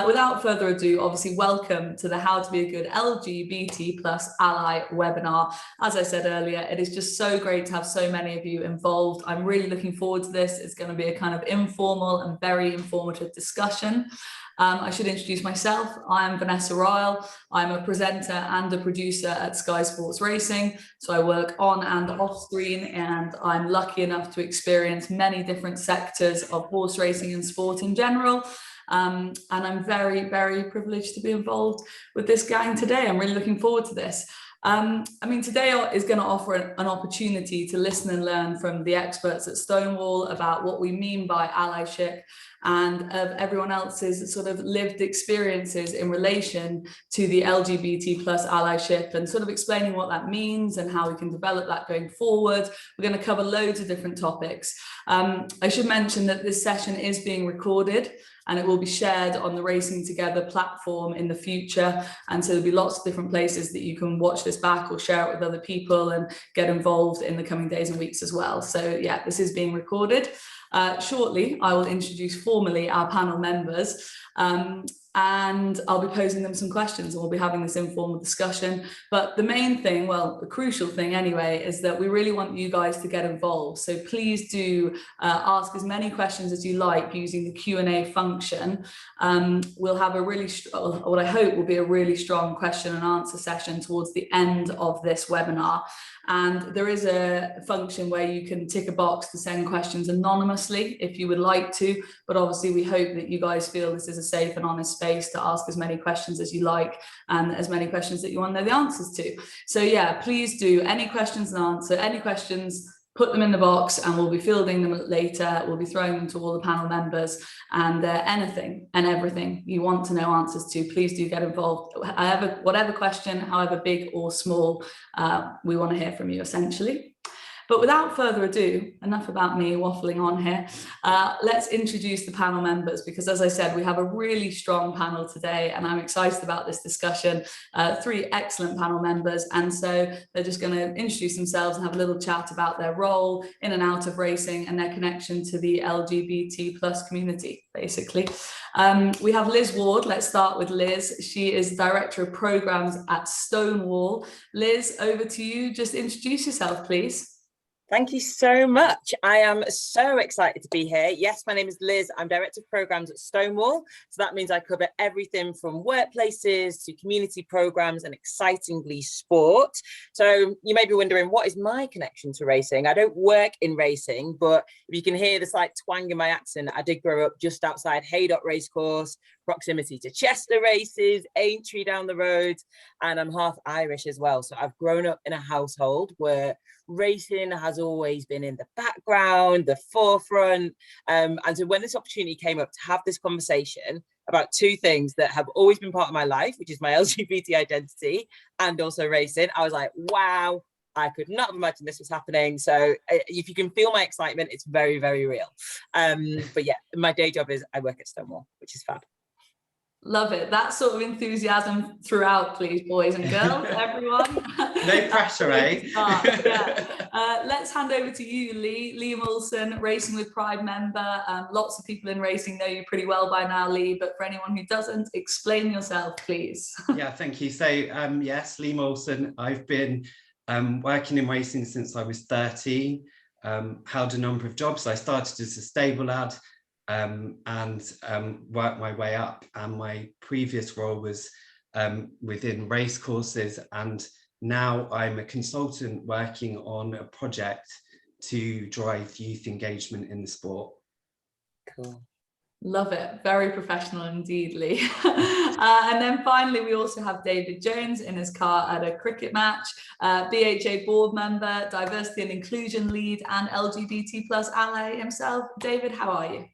Without further ado, obviously, welcome to the How to Be a Good LGBT plus Ally webinar. As I said earlier, it is just so great to have so many of you involved. I'm really looking forward to this. It's going to be a kind of informal and very informative discussion. I should introduce myself. I'm Vanessa Ryle. I'm a presenter and a producer at Sky Sports Racing. So I work on and off screen, and I'm lucky enough to experience many different sectors of horse racing and sport in general. And I'm very, very privileged to be involved with this gang today. I'm really looking forward to this. Today is going to offer an opportunity to listen and learn from the experts at Stonewall about what we mean by allyship and of everyone else's sort of lived experiences in relation to the LGBT plus allyship, and sort of explaining what that means and how we can develop that going forward. We're going to cover loads of different topics. I should mention that this session is being recorded, and it will be shared on the Racing Together platform in the future. And so there'll be lots of different places that you can watch this back or share it with other people and get involved in the coming days and weeks as well. So yeah, this is being recorded. Shortly, I will introduce formally our panel members. And I'll be posing them some questions, and we'll be having this informal discussion. But the main thing, well, the crucial thing anyway, is that we really want you guys to get involved. So please do ask as many questions as you like using the Q&A function. We'll have what I hope will be a really strong question and answer session towards the end of this webinar. And there is a function where you can tick a box to send questions anonymously if you would like to, but obviously we hope that you guys feel this is a safe and honest space to ask as many questions as you like and as many questions that you want to know the answers to. So yeah, please do any questions and answer any questions, put them in the box, and we'll be fielding them later. We'll be throwing them to all the panel members, and anything and everything you want to know answers to, please do get involved. Whatever question, however big or small, we want to hear from you essentially. But without further ado, enough about me waffling on here. Let's introduce the panel members, because as I said, we have a really strong panel today, and I'm excited about this discussion. Three excellent panel members, and so they're just going to introduce themselves and have a little chat about their role in and out of racing and their connection to the LGBT plus community, basically. We have Liz Ward. Let's start with Liz. She is Director of Programs at Stonewall. Liz, over to you. Just introduce yourself, please. Thank you so much. I am so excited to be here. Yes, my name is Liz. I'm Director of Programs at Stonewall. So that means I cover everything from workplaces to community programs and excitingly sport. So you may be wondering, what is my connection to racing? I don't work in racing, but if you can hear the slight twang in my accent, I did grow up just outside Haydock Racecourse, proximity to Chester races, Aintree down the road, and I'm half Irish as well. So I've grown up in a household where racing has always been in the background, the forefront. And so when this opportunity came up to have this conversation about two things that have always been part of my life, which is my LGBT identity and also racing, I was like, wow, I could not have imagined this was happening. So if you can feel my excitement, it's very, very real. But yeah, my day job is I work at Stonewall, which is fab. Love it. That sort of enthusiasm throughout, please, boys and girls, everyone. No pressure, eh? Yeah. Let's hand over to you, Lee. Lee Wilson, Racing with Pride member. Lots of people in racing know you pretty well by now, Lee, but for anyone who doesn't, explain yourself, please. Yeah, thank you. So, yes, Lee Wilson. I've been working in racing since I was 13, held a number of jobs. I started as a stable lad, and worked my way up, and my previous role was within race courses, and now I'm a consultant working on a project to drive youth engagement in the sport. Cool. Love it. Very professional indeed, Lee. And then finally, we also have David Jones in his car at a cricket match, BHA board member, diversity and inclusion lead, and LGBT plus ally himself. David, how are you?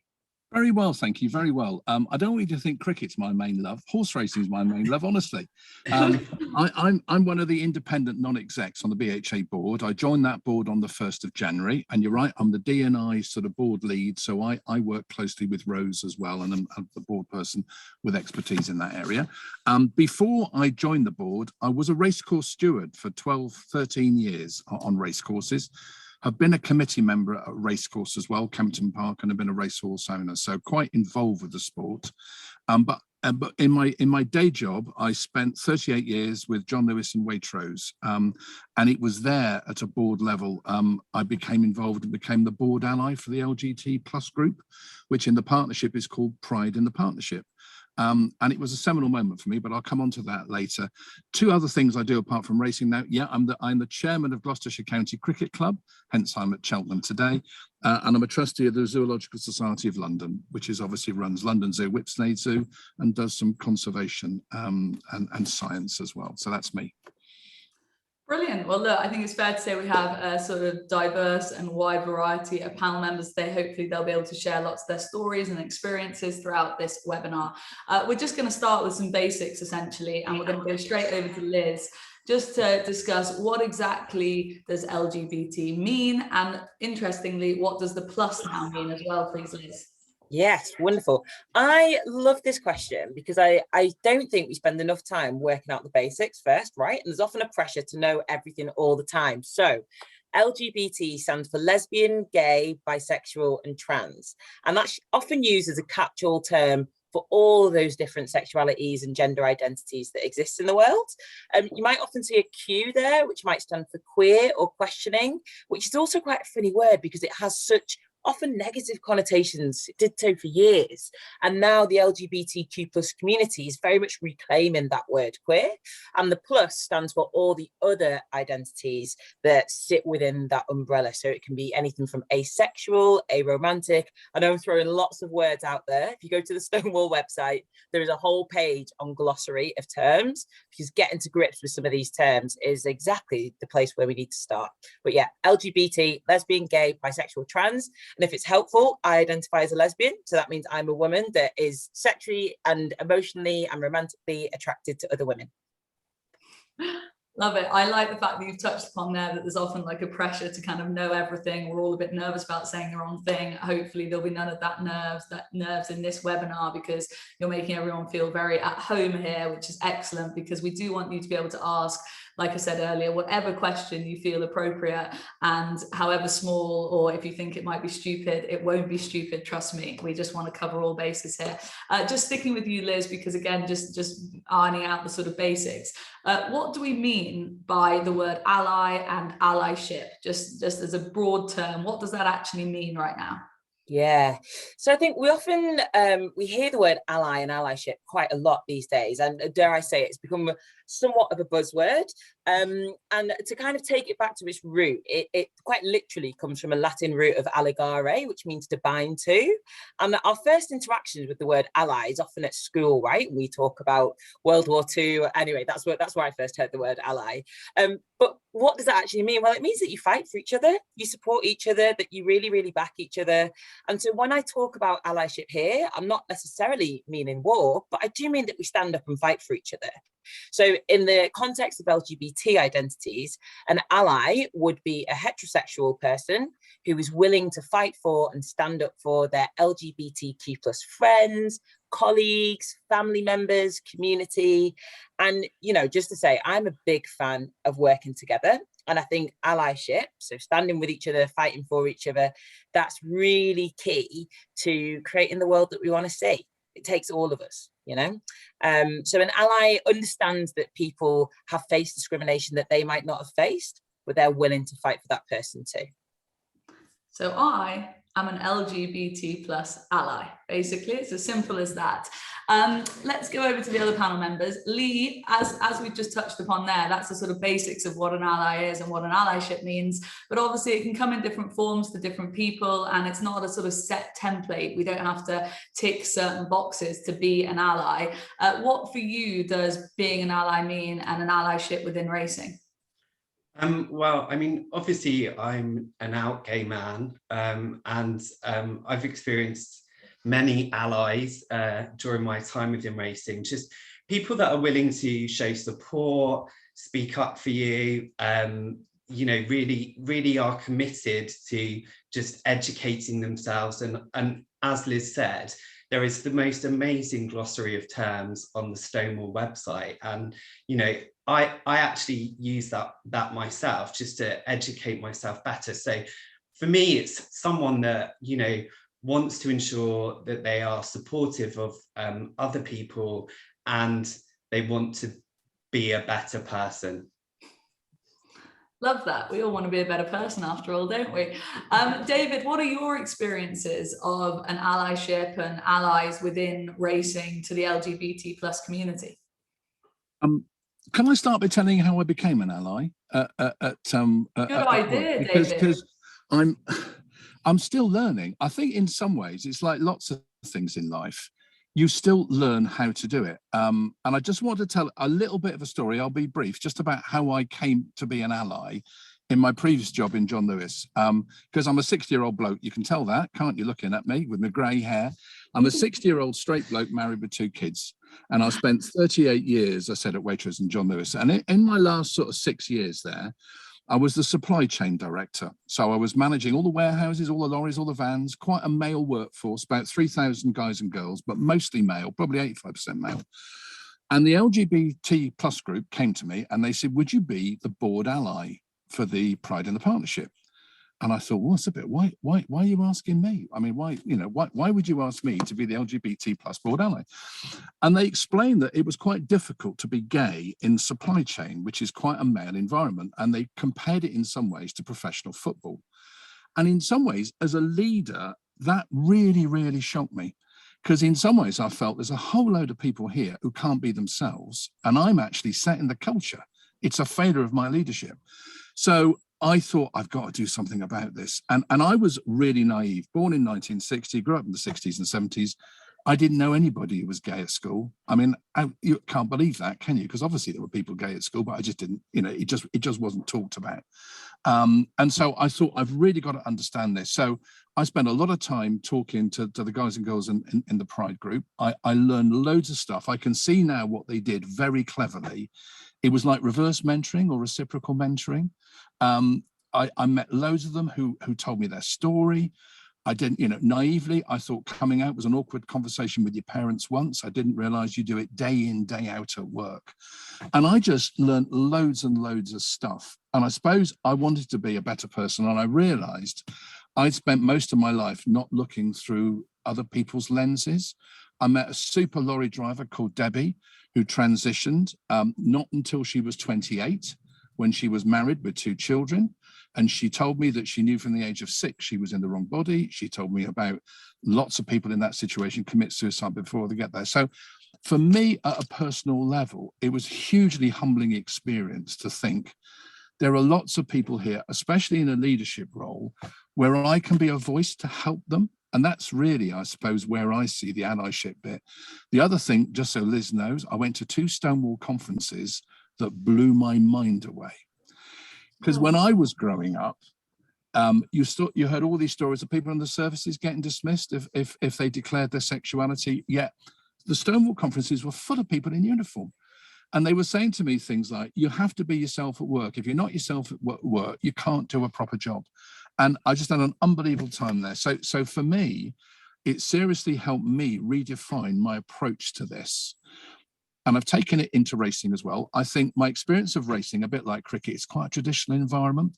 Very well, thank you. Very well. I don't want you to think cricket's my main love. Horse racing is my main love, honestly. I'm one of the independent non-execs on the BHA board. I joined that board on the 1st of January. And you're right, I'm the D&I sort of board lead. So I work closely with Rose as well, and I'm the board person with expertise in that area. Before I joined the board, I was a racecourse steward for 12, 13 years on racecourses. I've been a committee member at a racecourse as well, Kempton Park, and I've been a racehorse owner, so quite involved with the sport. But in my day job, I spent 38 years with John Lewis and Waitrose, and it was there at a board level I became involved and became the board ally for the LGBT plus group, which in the partnership is called Pride in the Partnership. And it was a seminal moment for me, but I'll come on to that later. Two other things I do apart from racing now. Yeah, I'm the chairman of Gloucestershire County Cricket Club, hence I'm at Cheltenham today. And I'm a trustee of the Zoological Society of London, which is obviously runs London Zoo, Whipsnade Zoo, and does some conservation and science as well. So that's me. Brilliant. Well, look, I think it's fair to say we have a sort of diverse and wide variety of panel members today. Hopefully they'll be able to share lots of their stories and experiences throughout this webinar. We're just going to start with some basics essentially, and we're going to go straight over to Liz just to discuss what exactly does LGBT mean, and interestingly, what does the plus now mean as well, please, Liz? Yes, wonderful. I love this question because I don't think we spend enough time working out the basics first, right? And there's often a pressure to know everything all the time. So LGBT stands for lesbian, gay, bisexual, and trans. And that's often used as a catch-all term for all those different sexualities and gender identities that exist in the world. You might often see a Q there, which might stand for queer or questioning, which is also quite a funny word because it has such often negative connotations. It did so for years. And now the LGBTQ plus community is very much reclaiming that word queer. And the plus stands for all the other identities that sit within that umbrella. So it can be anything from asexual, aromantic. I know I'm throwing lots of words out there. If you go to the Stonewall website, there is a whole page on glossary of terms, because getting to grips with some of these terms is exactly the place where we need to start. But yeah, LGBT, lesbian, gay, bisexual, trans. And if it's helpful, I identify as a lesbian. So that means I'm a woman that is sexually and emotionally and romantically attracted to other women. Love it. I like the fact that you've touched upon there that there's often like a pressure to kind of know everything. We're all a bit nervous about saying the wrong thing. Hopefully there'll be none of that nerves in this webinar, because you're making everyone feel very at home here, which is excellent, because we do want you to be able to ask, like I said earlier, whatever question you feel appropriate, and however small, or if you think it might be stupid, it won't be stupid, trust me. We just want to cover all bases here. Just sticking with you, Liz, because again, just ironing out the sort of basics. What do we mean by the word ally and allyship? Just as a broad term, what does that actually mean right now? Yeah, so I think we often we hear the word ally and allyship quite a lot these days, and dare I say it's become somewhat of a buzzword. And to kind of take it back to its root, it quite literally comes from a Latin root of alligare, which means to bind to. And our first interactions with the word ally is often at school, right? We talk about World War II. Anyway, that's where I first heard the word ally. But what does that actually mean? Well, it means that you fight for each other, you support each other, that you really, really back each other. And so when I talk about allyship here, I'm not necessarily meaning war, but I do mean that we stand up and fight for each other. So in the context of LGBT identities, an ally would be a heterosexual person who is willing to fight for and stand up for their LGBTQ plus friends, colleagues, family members, community. And, you know, just to say, I'm a big fan of working together. And I think allyship, so standing with each other, fighting for each other, that's really key to creating the world that we want to see. It takes all of us, you know. So an ally understands that people have faced discrimination that they might not have faced, but they're willing to fight for that person too. So I am an LGBT plus ally. Basically, it's as simple as that. Let's go over to the other panel members. Lee, as we just touched upon there, that's the sort of basics of what an ally is and what an allyship means. But obviously it can come in different forms to different people, and it's not a sort of set template. We don't have to tick certain boxes to be an ally. What for you does being an ally mean, and an allyship within racing? Well, I mean, obviously I'm an out gay man, and I've experienced many allies during my time within racing, just people that are willing to show support, speak up for you, you know, really are committed to just educating themselves. And as Liz said, there is the most amazing glossary of terms on the Stonewall website. And, you know, I actually use that myself just to educate myself better. So for me, it's someone that, you know, wants to ensure that they are supportive of other people, and they want to be a better person. Love that. We all want to be a better person after all, don't we? David, what are your experiences of an allyship and allies within racing to the LGBT plus community? Can I start by telling you how I became an ally? Good idea, David. Because I'm still learning. I think in some ways it's like lots of things in life. You still learn how to do it. And I just want to tell a little bit of a story. I'll be brief, just about how I came to be an ally in my previous job in John Lewis. Because I'm a 60-year-old bloke. You can tell that, can't you, looking at me with my grey hair? I'm a 60-year-old straight bloke married with 2 kids. And I spent 38 years, I said, at Waitrose and John Lewis. And in my last sort of 6 years there, I was the supply chain director. So I was managing all the warehouses, all the lorries, all the vans, quite a male workforce, about 3,000 guys and girls, but mostly male, probably 85% male. And the LGBT plus group came to me and they said, would you be the board ally for the Pride in the Partnership? And I thought, well, that's a bit, why are you asking me? I mean, why would you ask me to be the LGBT plus board ally? And they explained that it was quite difficult to be gay in supply chain, which is quite a male environment. And they compared it in some ways to professional football. And in some ways, as a leader, that really, really shocked me. Because in some ways, I felt there's a whole load of people here who can't be themselves. And I'm actually setting the culture. It's a failure of my leadership. So I thought, I've got to do something about this. And I was really naive. Born in 1960, grew up in the 60s and 70s. I didn't know anybody who was gay at school. I mean, you can't believe that, can you? Because obviously there were people gay at school, but I just didn't, it just wasn't talked about. And so I thought, I've really got to understand this. So I spent a lot of time talking to the guys and girls in the Pride group. I learned loads of stuff. I can see now what they did very cleverly. It was like reverse mentoring or reciprocal mentoring. I met loads of them who told me their story. I didn't, naively, I thought coming out was an awkward conversation with your parents once. I didn't realize you do it day in, day out at work. And I just learned loads and loads of stuff. And I suppose I wanted to be a better person. And I realized I'd spent most of my life not looking through other people's lenses. I met a super lorry driver called Debbie, who transitioned not until she was 28, when she was married with 2 children. And she told me that she knew from the age of 6 she was in the wrong body. She told me about lots of people in that situation commit suicide before they get there. So for me, at a personal level, it was a hugely humbling experience to think there are lots of people here, especially in a leadership role, where I can be a voice to help them. And that's really, I suppose, where I see the allyship bit. The other thing, just so Liz knows, I went to 2 Stonewall conferences that blew my mind away. Because when I was growing up, you heard all these stories of people in the services getting dismissed if they declared their sexuality. Yet the Stonewall conferences were full of people in uniform. And they were saying to me things like, you have to be yourself at work. If you're not yourself at work, you can't do a proper job. And I just had an unbelievable time there. So for me, it seriously helped me redefine my approach to this. And I've taken it into racing as well. I think my experience of racing, a bit like cricket, it's quite a traditional environment.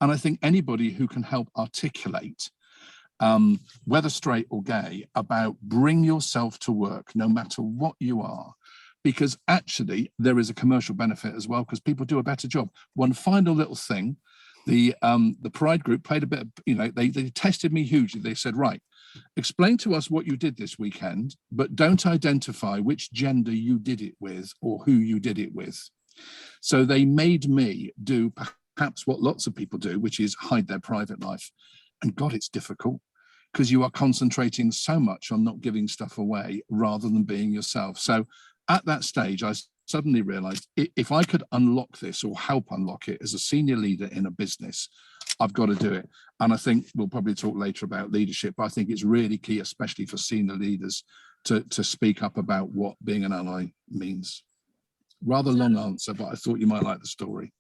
And I think anybody who can help articulate, whether straight or gay, about bring yourself to work, no matter what you are, because actually there is a commercial benefit as well, because people do a better job. One final little thing, the Pride group played a bit of, they tested me hugely. They said, right, explain to us what you did this weekend, but don't identify which gender you did it with or who you did it with. So they made me do perhaps what lots of people do, which is hide their private life. And God, it's difficult, because you are concentrating so much on not giving stuff away rather than being yourself. So at that stage, I suddenly realized if I could unlock this or help unlock it as a senior leader in a business, I've got to do it. And I think we'll probably talk later about leadership, but I think it's really key, especially for senior leaders, to speak up about what being an ally means. Rather long answer, but I thought you might like the story.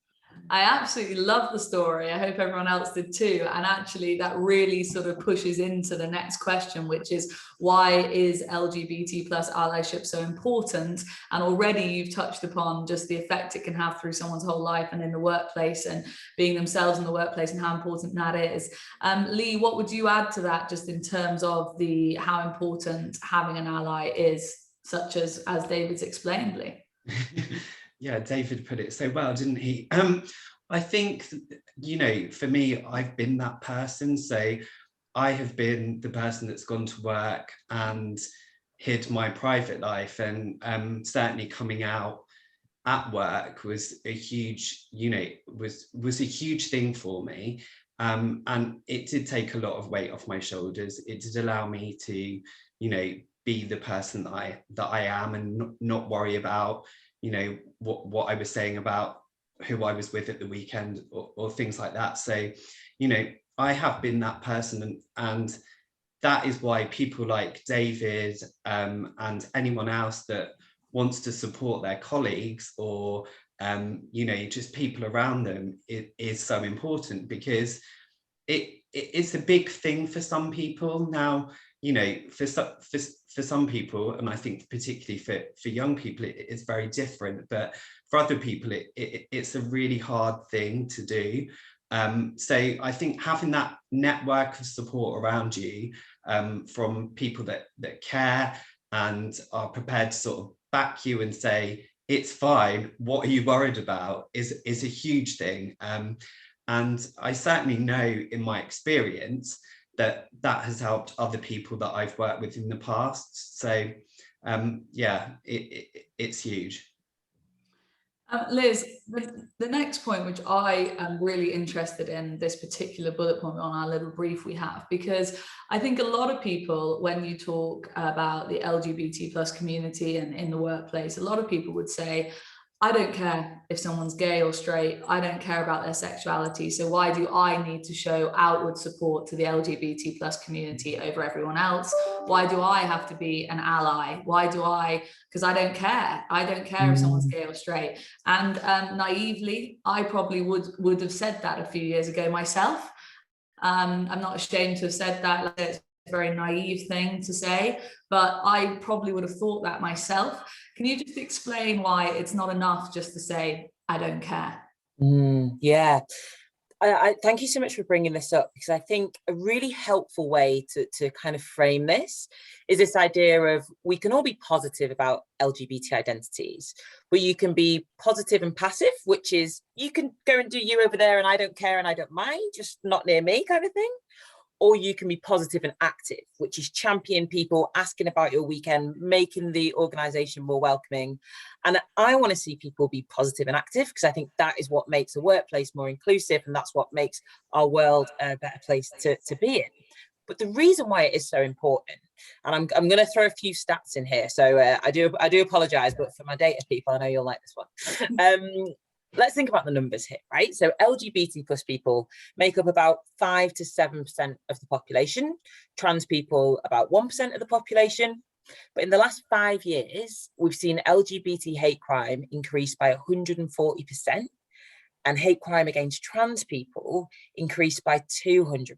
I absolutely love the story. I hope everyone else did too. And actually that really sort of pushes into the next question, which is, why is LGBT plus allyship so important? And already you've touched upon just the effect it can have through someone's whole life and in the workplace and being themselves in the workplace and how important that is. Lee, what would you add to that, just in terms of how important having an ally is, such as David's explained, Lee? Yeah, David put it so well, didn't he? I think, you know, for me, I've been that person. So I have been the person that's gone to work and hid my private life, and certainly coming out at work was a huge, you know, was a huge thing for me. And it did take a lot of weight off my shoulders. It did allow me to, you know, be the person that I am, and not worry about, you know, what I was saying about who I was with at the weekend, or things like that. So, you know, I have been that person, and that is why people like David and anyone else that wants to support their colleagues, or you know, just people around them, it is so important, because it's a big thing for some people now. You know, for some people, and I think particularly for young people, it's very different, but for other people it's a really hard thing to do. So I think having that network of support around you, from people that care and are prepared to sort of back you and say, it's fine, what are you worried about, is a huge thing. And I certainly know in my experience that has helped other people that I've worked with in the past. So yeah, it's huge. Liz, the next point, which I am really interested in, this particular bullet point on our little brief we have, because I think a lot of people, when you talk about the LGBT plus community and in the workplace, a lot of people would say, I don't care if someone's gay or straight, I don't care about their sexuality, so why do I need to show outward support to the LGBT plus community over everyone else? Why do I have to be an ally? Because I don't care if someone's gay or straight. And naively, I probably would have said that a few years ago myself. I'm not ashamed to have said that. Like, it's a very naive thing to say, but I probably would have thought that myself. Can you just explain why it's not enough just to say, I don't care? Yeah. I thank you so much for bringing this up, because I think a really helpful way to kind of frame this is this idea of, we can all be positive about LGBT identities, but you can be positive and passive, which is you can go and do you over there and I don't care and I don't mind, just not near me kind of thing. Or you can be positive and active, which is champion people, asking about your weekend, making the organization more welcoming. And I want to see people be positive and active, because I think that is what makes a workplace more inclusive, and that's what makes our world a better place to be in. But the reason why it is so important, and I'm going to throw a few stats in here, so I do apologize, but for my data people, I know you'll like this one. Let's think about the numbers here, right? So LGBT plus people make up about 5 to 7% of the population, trans people about 1% of the population. But in the last 5 years, we've seen LGBT hate crime increase by 140%, and hate crime against trans people increase by 200%.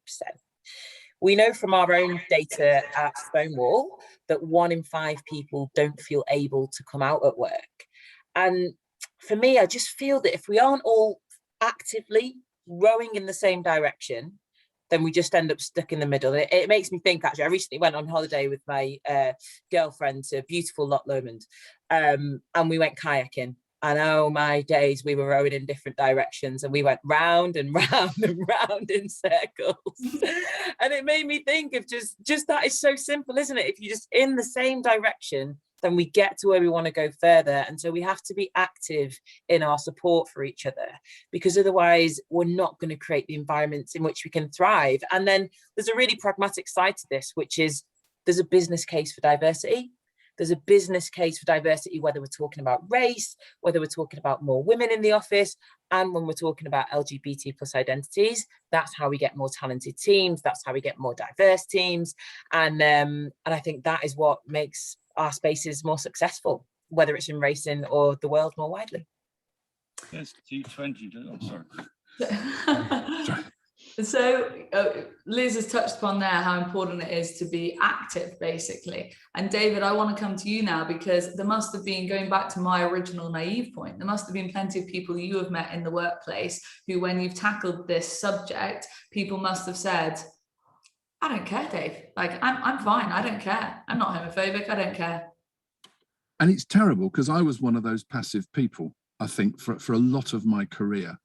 We know from our own data at Stonewall that 1 in 5 people don't feel able to come out at work. And for me, I just feel that if we aren't all actively rowing in the same direction, then we just end up stuck in the middle. It makes me think, actually, I recently went on holiday with my girlfriend to beautiful Loch Lomond, and we went kayaking. And oh my days, we were rowing in different directions, and we went round and round and round in circles. And it made me think of just that is so simple, isn't it? If you're just in the same direction, then we get to where we want to go further. And so we have to be active in our support for each other, because otherwise we're not going to create the environments in which we can thrive. And then there's a really pragmatic side to this, which is there's a business case for diversity. There's a business case for diversity, whether we're talking about race, whether we're talking about more women in the office, and when we're talking about LGBT plus identities. That's how we get more talented teams. That's how we get more diverse teams. And I think that is what makes our spaces more successful, whether it's in racing or the world more widely. Yes, G20. I'm sorry. So Liz has touched upon there how important it is to be active, basically. And David, I want to come to you now, because there must have been, going back to my original naive point, there must have been plenty of people you have met in the workplace who, when you've tackled this subject, people must have said, I don't care, Dave. Like, I'm fine. I don't care. I'm not homophobic. I don't care. And it's terrible, because I was one of those passive people, I think, for a lot of my career.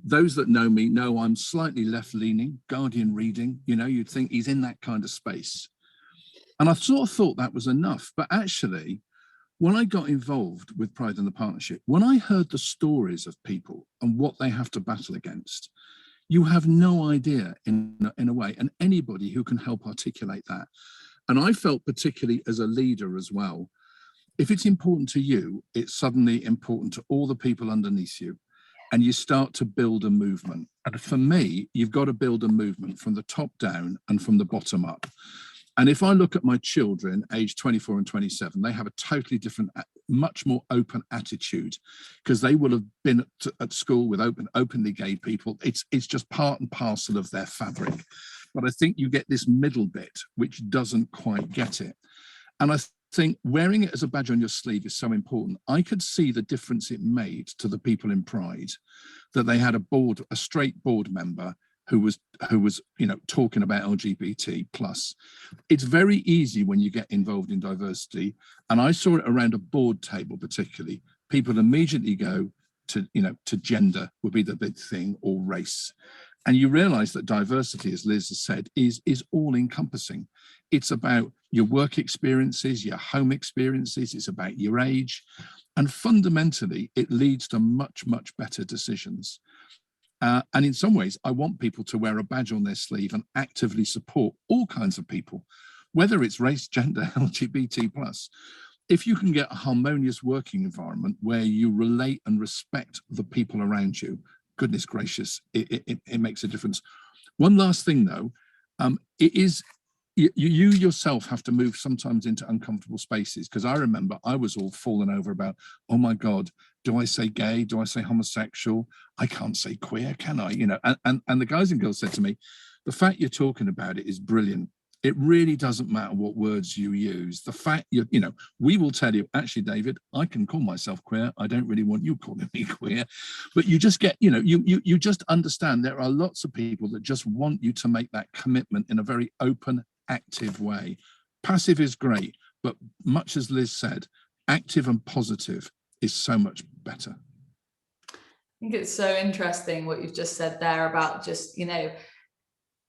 Those that know me know I'm slightly left-leaning, Guardian reading, you know, you'd think he's in that kind of space. And I sort of thought that was enough. But actually, when I got involved with Pride in the Partnership, when I heard the stories of people and what they have to battle against, you have no idea in a way, and anybody who can help articulate that. And I felt, particularly as a leader as well, if it's important to you, it's suddenly important to all the people underneath you. And you start to build a movement. And for me, you've got to build a movement from the top down and from the bottom up. And if I look at my children, aged 24 and 27, they have a totally different, much more open attitude, because they will have been at school with openly gay people. It's just part and parcel of their fabric. But I think you get this middle bit, which doesn't quite get it. And I think wearing it as a badge on your sleeve is so important. I could see the difference it made to the people in Pride, that they had a straight board member who was, you know, talking about LGBT plus. It's very easy when you get involved in diversity, and I saw it around a board table particularly. People immediately go to, you know, to gender would be the big thing, or race. And you realize that diversity, as Liz has said, is all encompassing. It's about your work experiences, your home experiences, it's about your age. And fundamentally, it leads to much, much better decisions. And in some ways, I want people to wear a badge on their sleeve and actively support all kinds of people, whether it's race, gender, LGBT plus. If you can get a harmonious working environment where you relate and respect the people around you, goodness gracious, it makes a difference. One last thing though, it is, you yourself have to move sometimes into uncomfortable spaces, because I remember I was all falling over about, oh my God, do I say gay? Do I say homosexual? I can't say queer, can I? You know, and the guys and girls said to me, the fact you're talking about it is brilliant. It really doesn't matter what words you use. The fact you know, we will tell you, actually, David, I can call myself queer. I don't really want you calling me queer. But you just get, you know, you just understand there are lots of people that just want you to make that commitment in a very open, active way. Passive is great, but much as Liz said, active and positive is so much better. I think it's so interesting what you've just said there about just, you know,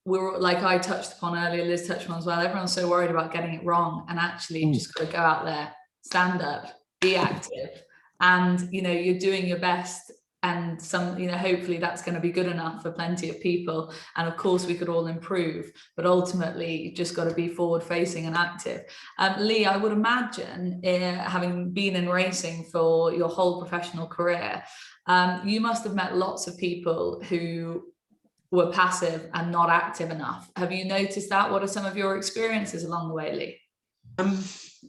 we're, like I touched upon earlier, Liz touched on as well, everyone's so worried about getting it wrong, and actually you just got to go out there, stand up, be active, and, you know, you're doing your best, and some, you know, hopefully that's going to be good enough for plenty of people. And of course we could all improve, but ultimately you just got to be forward facing and active. Lee, I would imagine, having been in racing for your whole professional career, you must have met lots of people who were passive and not active enough. Have you noticed that? What are some of your experiences along the way, Lee?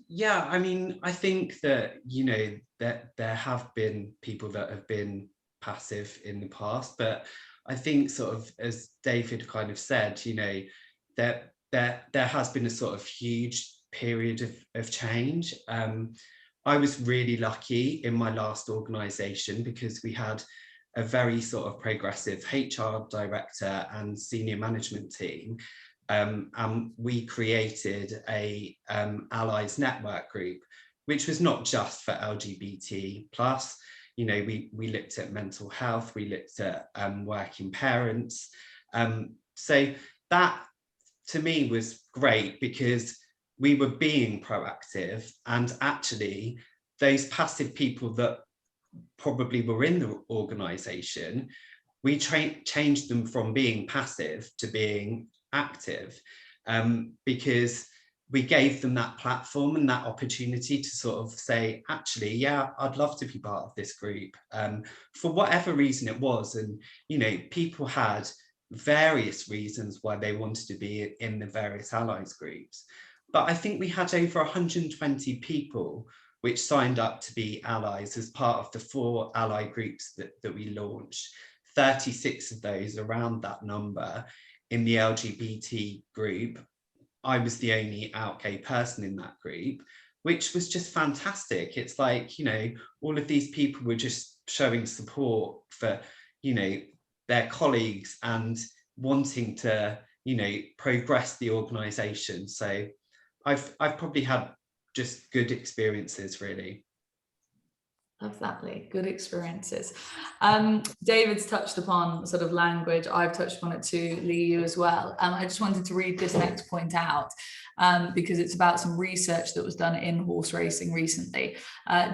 Yeah, I mean, I think that, you know, that there have been people that have been passive in the past, but I think, sort of, as David kind of said, you know, that there has been a sort of huge period of change. I was really lucky in my last organisation, because we had a very sort of progressive HR director and senior management team. And we created a allies network group, which was not just for LGBT plus. You know, we looked at mental health, we looked at working parents. So that to me was great, because we were being proactive, and actually those passive people that probably were in the organisation, we changed them from being passive to being active, because we gave them that platform and that opportunity to sort of say, actually, yeah, I'd love to be part of this group, for whatever reason it was. And, you know, people had various reasons why they wanted to be in the various allies groups. But I think we had over 120 people which signed up to be allies as part of the 4 ally groups that we launched. 36 of those, around that number, in the LGBT group. I was the only out gay person in that group, which was just fantastic. It's like, you know, all of these people were just showing support for, you know, their colleagues and wanting to, you know, progress the organisation. So I've probably had just good experiences, really. Love that, Lee. Good experiences. David's touched upon sort of language. I've touched upon it too, Lee, you as well. I just wanted to read this next point out because it's about some research that was done in horse racing recently.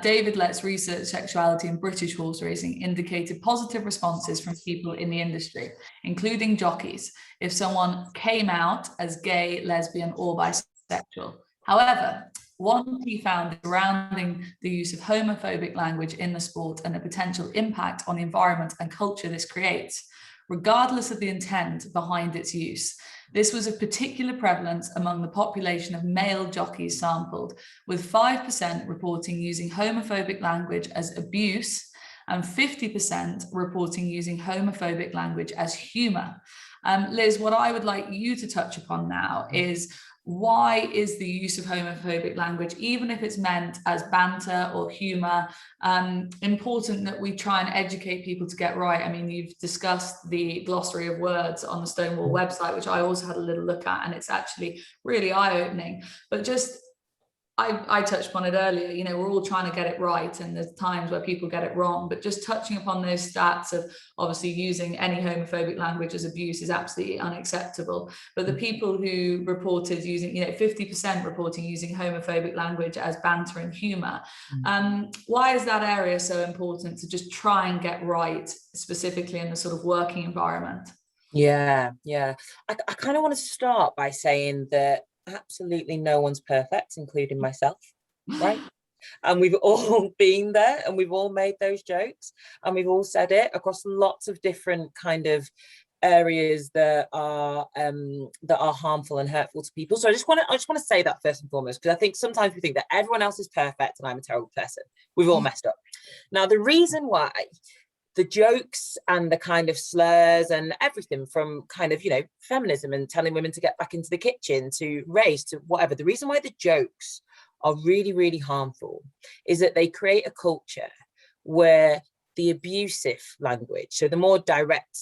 David Lett's research sexuality in British horse racing indicated positive responses from people in the industry, including jockeys, if someone came out as gay, lesbian, or bisexual. However, one key found surrounding the use of homophobic language in the sport and the potential impact on the environment and culture this creates, regardless of the intent behind its use. This was of particular prevalence among the population of male jockeys sampled, with 5% reporting using homophobic language as abuse and 50% reporting using homophobic language as humour. Liz, what I would like you to touch upon now is, why is the use of homophobic language, even if it's meant as banter or humour, important that we try and educate people to get right? I mean, you've discussed the glossary of words on the Stonewall website, which I also had a little look at, and it's actually really eye-opening. But just, I touched upon it earlier, you know, we're all trying to get it right, and there's times where people get it wrong, but just touching upon those stats of obviously using any homophobic language as abuse is absolutely unacceptable. But the people who reported using, you know, 50% reporting using homophobic language as banter and humour, why is that area so important to just try and get right, specifically in the sort of working environment? Yeah. I kind of want to start by saying that absolutely no one's perfect, including myself, right? And we've all been there, and we've all made those jokes, and we've all said it across lots of different kind of areas that are harmful and hurtful to people. So I just want to say that first and foremost, because I think sometimes we think that everyone else is perfect and I'm a terrible person. We've all messed up. Now, the reason why the jokes and the kind of slurs and everything from kind of, you know, feminism and telling women to get back into the kitchen to race to whatever, the reason why the jokes are really, really harmful is that they create a culture where the abusive language, so the more direct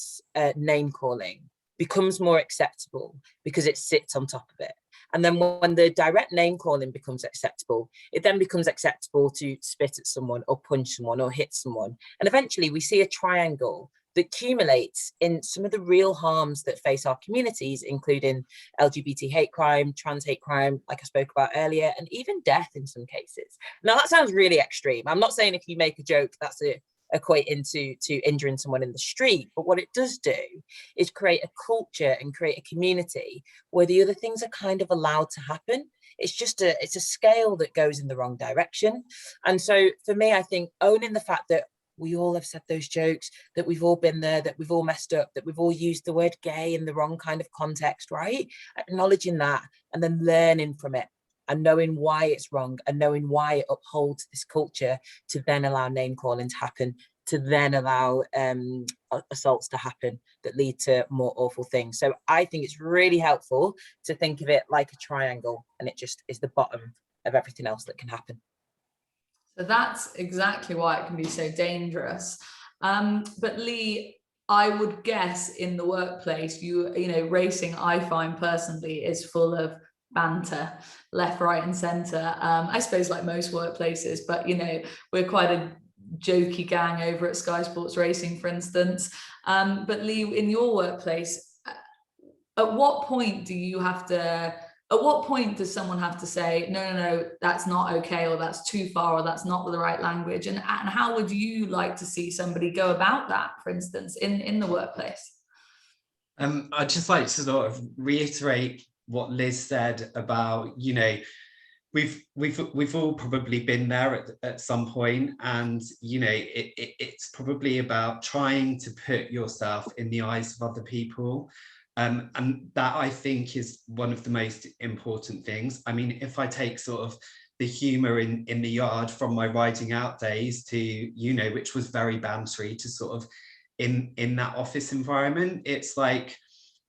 name calling, becomes more acceptable because it sits on top of it. And then when the direct name calling becomes acceptable, it then becomes acceptable to spit at someone or punch someone or hit someone. And eventually we see a triangle that accumulates in some of the real harms that face our communities, including LGBT hate crime, trans hate crime, like I spoke about earlier, and even death in some cases. Now, that sounds really extreme. I'm not saying if you make a joke, that's equate into injuring someone in the street, but what it does do is create a culture and create a community where the other things are kind of allowed to happen. It's a scale that goes in the wrong direction. And so for me, I think owning the fact that we all have said those jokes, that we've all been there, that we've all messed up, that we've all used the word gay in the wrong kind of context, right? Acknowledging that and then learning from it and knowing why it's wrong and knowing why it upholds this culture to then allow name calling to happen, to then allow assaults to happen that lead to more awful things. So I think it's really helpful to think of it like a triangle, and it just is the bottom of everything else that can happen. So that's exactly why it can be so dangerous. But Lee, I would guess in the workplace, you know, racing, I find personally, is full of banter, left, right, and centre. I suppose like most workplaces, but you know, we're quite a jokey gang over at Sky Sports Racing, for instance. But Lee, in your workplace, at what point does someone have to say, no, that's not okay, or that's too far, or that's not the right language? And how would you like to see somebody go about that, for instance, in the workplace? I'd just like to sort of reiterate what Liz said about, you know, we've all probably been there at some point, and you know, it's probably about trying to put yourself in the eyes of other people. And that, I think, is one of the most important things. I mean, if I take sort of the humor in the yard from my riding out days to, you know, which was very bantery, to sort of in that office environment. It's like,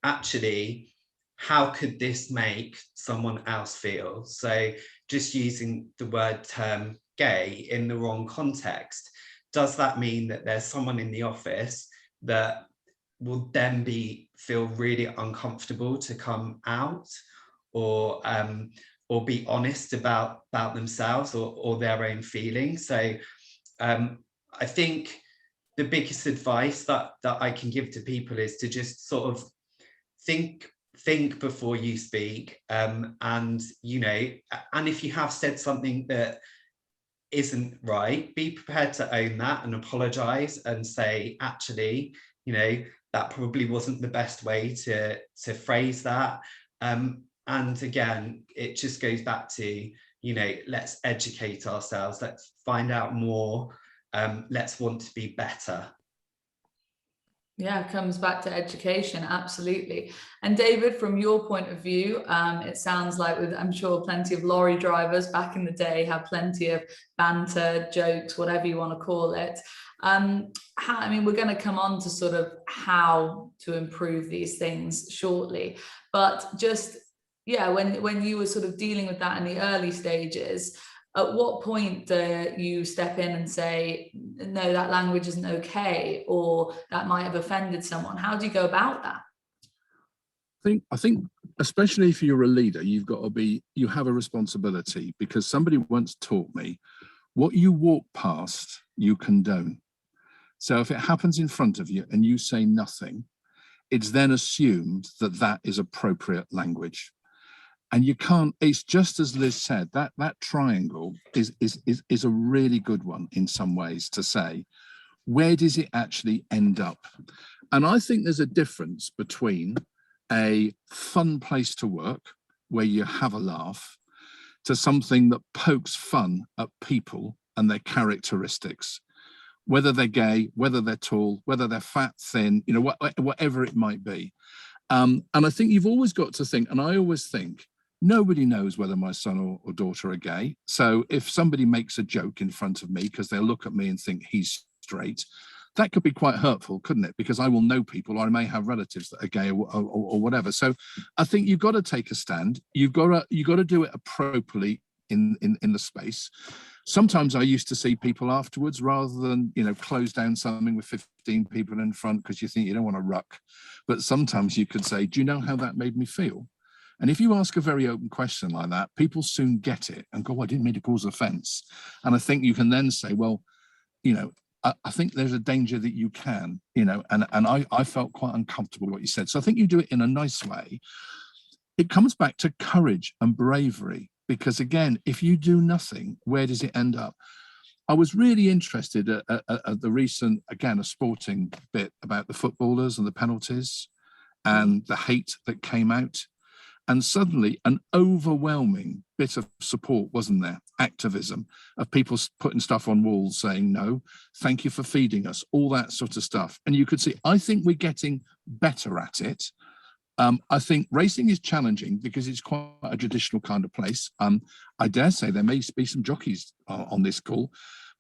actually, how could this make someone else feel? So just using the term gay in the wrong context, does that mean that there's someone in the office that will then feel really uncomfortable to come out, or be honest about themselves or their own feelings? So I think the biggest advice that I can give to people is to just sort of think before you speak, and, you know, and if you have said something that isn't right, be prepared to own that and apologize and say, actually, you know, that probably wasn't the best way to phrase that. And again, it just goes back to, you know, let's educate ourselves, let's find out more, let's want to be better. Yeah, it comes back to education, absolutely. And David, from your point of view, it sounds like, with, I'm sure, plenty of lorry drivers back in the day have plenty of banter, jokes, whatever you want to call it. I mean, we're going to come on to sort of how to improve these things shortly, but just, yeah, when you were sort of dealing with that in the early stages, at what point do you step in and say, no, that language isn't okay, or that might have offended someone? How do you go about that? I think, especially if you're a leader, you have a responsibility, because somebody once taught me, what you walk past, you condone. So if it happens in front of you and you say nothing, it's then assumed that that is appropriate language. And you can't, it's just as Liz said, that triangle is a really good one in some ways, to say, where does it actually end up? And I think there's a difference between a fun place to work where you have a laugh, to something that pokes fun at people and their characteristics, whether they're gay, whether they're tall, whether they're fat, thin, you know, whatever it might be. And I think you've always got to think, and I always think, nobody knows whether my son or daughter are gay. So if somebody makes a joke in front of me because they'll look at me and think he's straight, that could be quite hurtful, couldn't it? Because I will know people, or I may have relatives that are gay, or whatever. So I think you've got to take a stand. You've got to do it appropriately in the space. Sometimes I used to see people afterwards, rather than, you know, close down something with 15 people in front because you think you don't want to ruck. But sometimes you could say, do you know how that made me feel? And if you ask a very open question like that, people soon get it and go, I didn't mean to cause offense. And I think you can then say, well, you know, I think there's a danger that you can, you know, and I felt quite uncomfortable what you said. So I think you do it in a nice way. It comes back to courage and bravery, because again, if you do nothing, where does it end up? I was really interested at the recent, again, a sporting bit about the footballers and the penalties and the hate that came out. And suddenly an overwhelming bit of support, wasn't there? Activism of people putting stuff on walls saying, no, thank you for feeding us, all that sort of stuff. And you could see, I think we're getting better at it. I think racing is challenging because it's quite a traditional kind of place. I dare say there may be some jockeys on this call.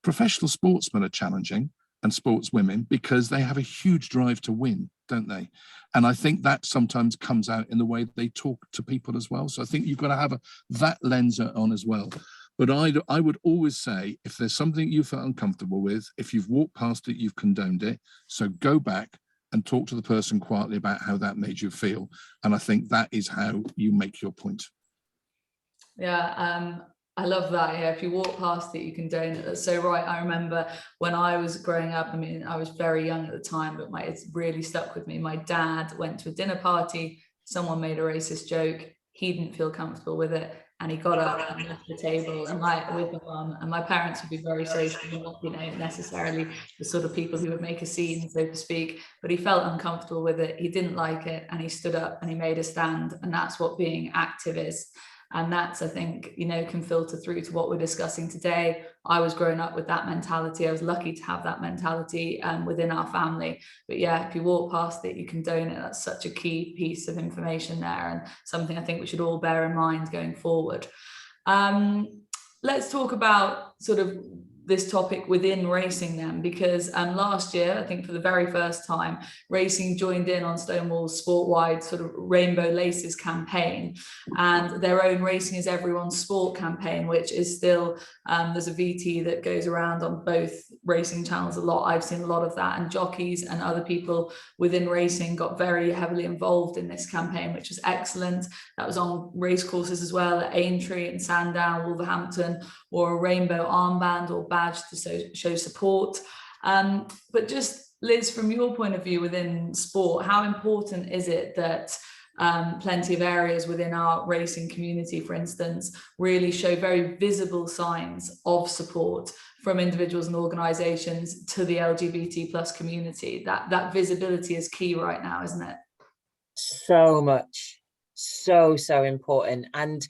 Professional sportsmen are challenging, and sportswomen, because they have a huge drive to win, don't they? And I think that sometimes comes out in the way they talk to people as well. So I think you've got to have that lens on as well. But I would always say, if there's something you felt uncomfortable with, if you've walked past it, you've condoned it. So go back and talk to the person quietly about how that made you feel. And I think that is how you make your point. Yeah, I love that. Yeah, if you walk past it, you condone it. That's so right. I remember when I was growing up, I mean, I was very young at the time, but it's really stuck with me. My dad went to a dinner party, someone made a racist joke, he didn't feel comfortable with it, and he got up and left the table, and with my mum, and my parents would be very social, not, you know, necessarily the sort of people who would make a scene, so to speak, but he felt uncomfortable with it, he didn't like it, and he stood up and he made a stand. And that's what being active is. And that's, I think, you know, can filter through to what we're discussing today. I was growing up with that mentality. I was lucky to have that mentality within our family. But yeah, if you walk past it, you condone it. That's such a key piece of information there, and something I think we should all bear in mind going forward. let's talk about sort of this topic within racing then, because last year, I think for the very first time, racing joined in on Stonewall's sport-wide sort of Rainbow Laces campaign, and their own Racing is Everyone's Sport campaign, which is still, there's a VT that goes around on both racing channels a lot. I've seen a lot of that, and jockeys and other people within racing got very heavily involved in this campaign, which was excellent. That was on race courses as well, at Aintree and Sandown, Wolverhampton, or a rainbow armband or badge to show support. But just, Liz, from your point of view within sport, how important is it that plenty of areas within our racing community, for instance, really show very visible signs of support from individuals and organisations to the LGBT plus community? That visibility is key right now, isn't it? So much, so important. And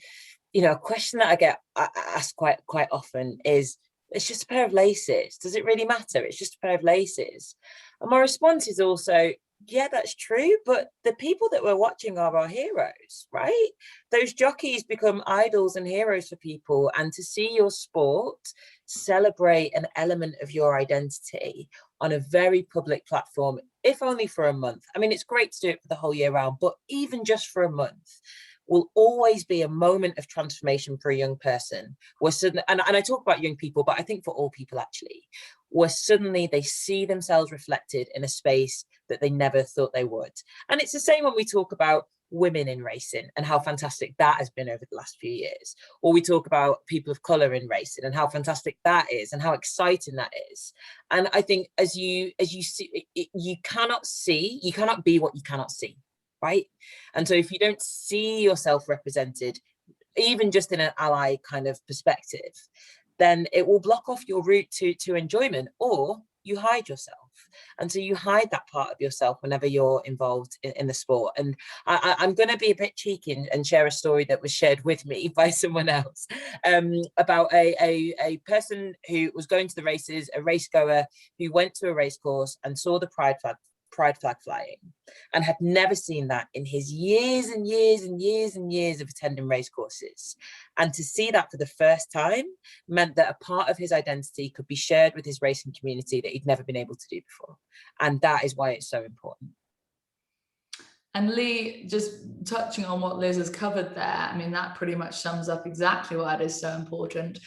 you know, a question that I get asked quite often is, it's just a pair of laces. Does it really matter? It's just a pair of laces. And my response is also, yeah, that's true, but the people that we're watching are our heroes, right? Those jockeys become idols and heroes for people, and to see your sport celebrate an element of your identity on a very public platform, if only for a month. I mean, it's great to do it for the whole year round, but even just for a month, will always be a moment of transformation for a young person. Where suddenly, and I talk about young people, but I think for all people actually, where suddenly they see themselves reflected in a space that they never thought they would. And it's the same when we talk about women in racing and how fantastic that has been over the last few years, or we talk about people of color in racing and how fantastic that is and how exciting that is. And I think as you see, you cannot be what you cannot see, right? And so if you don't see yourself represented, even just in an ally kind of perspective, then it will block off your route to enjoyment, or you hide yourself. And so you hide that part of yourself whenever you're involved in the sport. And I'm going to be a bit cheeky and share a story that was shared with me by someone else, about a person who was going to the races, a race goer who went to a race course and saw the pride flag flying, and had never seen that in his years and years of attending race courses. And to see that for the first time meant that a part of his identity could be shared with his racing community that he'd never been able to do before. And that is why it's so important. And Lee, just touching on what Liz has covered there, I mean, that pretty much sums up exactly why it is so important.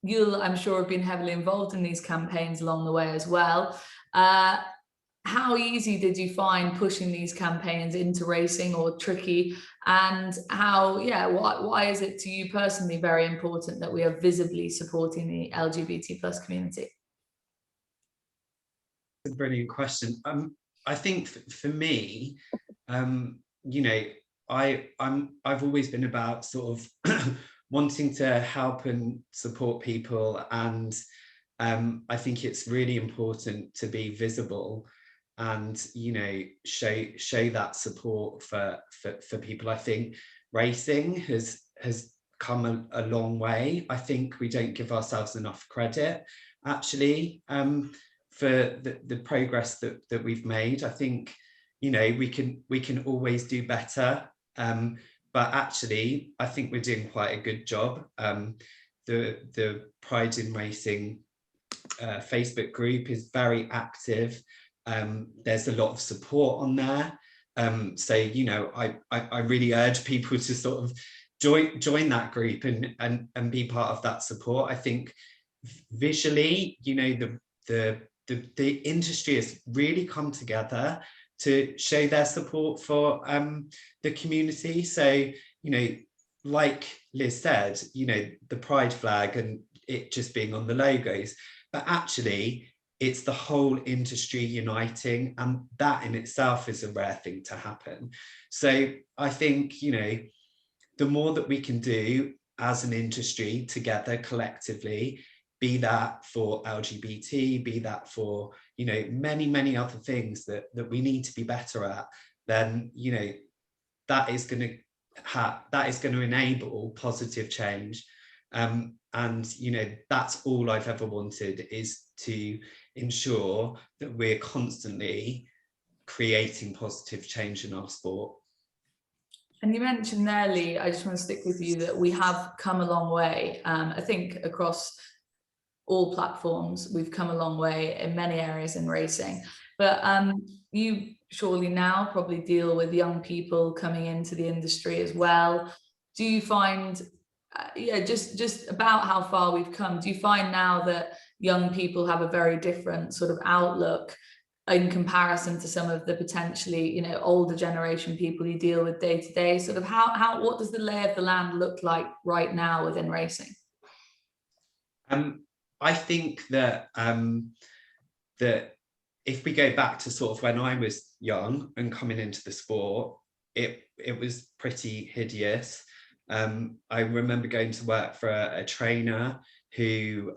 You'll, I'm sure, have been heavily involved in these campaigns along the way as well. How easy did you find pushing these campaigns into racing, or tricky? And how, why is it to you personally very important that we are visibly supporting the LGBT plus community? That's a brilliant question. I think for me, you know, I've always been about sort of wanting to help and support people, and I think it's really important to be visible and, you know, show that support for people. I think racing has come a long way. I think we don't give ourselves enough credit, actually, for the progress that we've made. I think, you know, we can always do better, but actually I think we're doing quite a good job. The Pride in Racing Facebook group is very active. There's a lot of support on there, so, you know, I really urge people to sort of join that group and be part of that support. I think visually, you know, the industry has really come together to show their support for the community. So, you know, like Liz said, you know, the pride flag and it just being on the logos, but actually it's the whole industry uniting, and that in itself is a rare thing to happen. So I think, you know, the more that we can do as an industry together collectively, be that for LGBT, be that for, you know, many other things that we need to be better at, then, you know, that is going to enable positive change. And, you know, that's all I've ever wanted, is to ensure that we're constantly creating positive change in our sport. And you mentioned there, Lee, I just want to stick with you, that we have come a long way. I think across all platforms, we've come a long way in many areas in racing. But you surely now probably deal with young people coming into the industry as well. Do you find, just about how far we've come, do you find now that young people have a very different sort of outlook in comparison to some of the potentially, older generation people you deal with day to day? Sort of what does the lay of the land look like right now within racing? I think that that if we go back to sort of when I was young and coming into the sport, it was pretty hideous. I remember going to work for a trainer who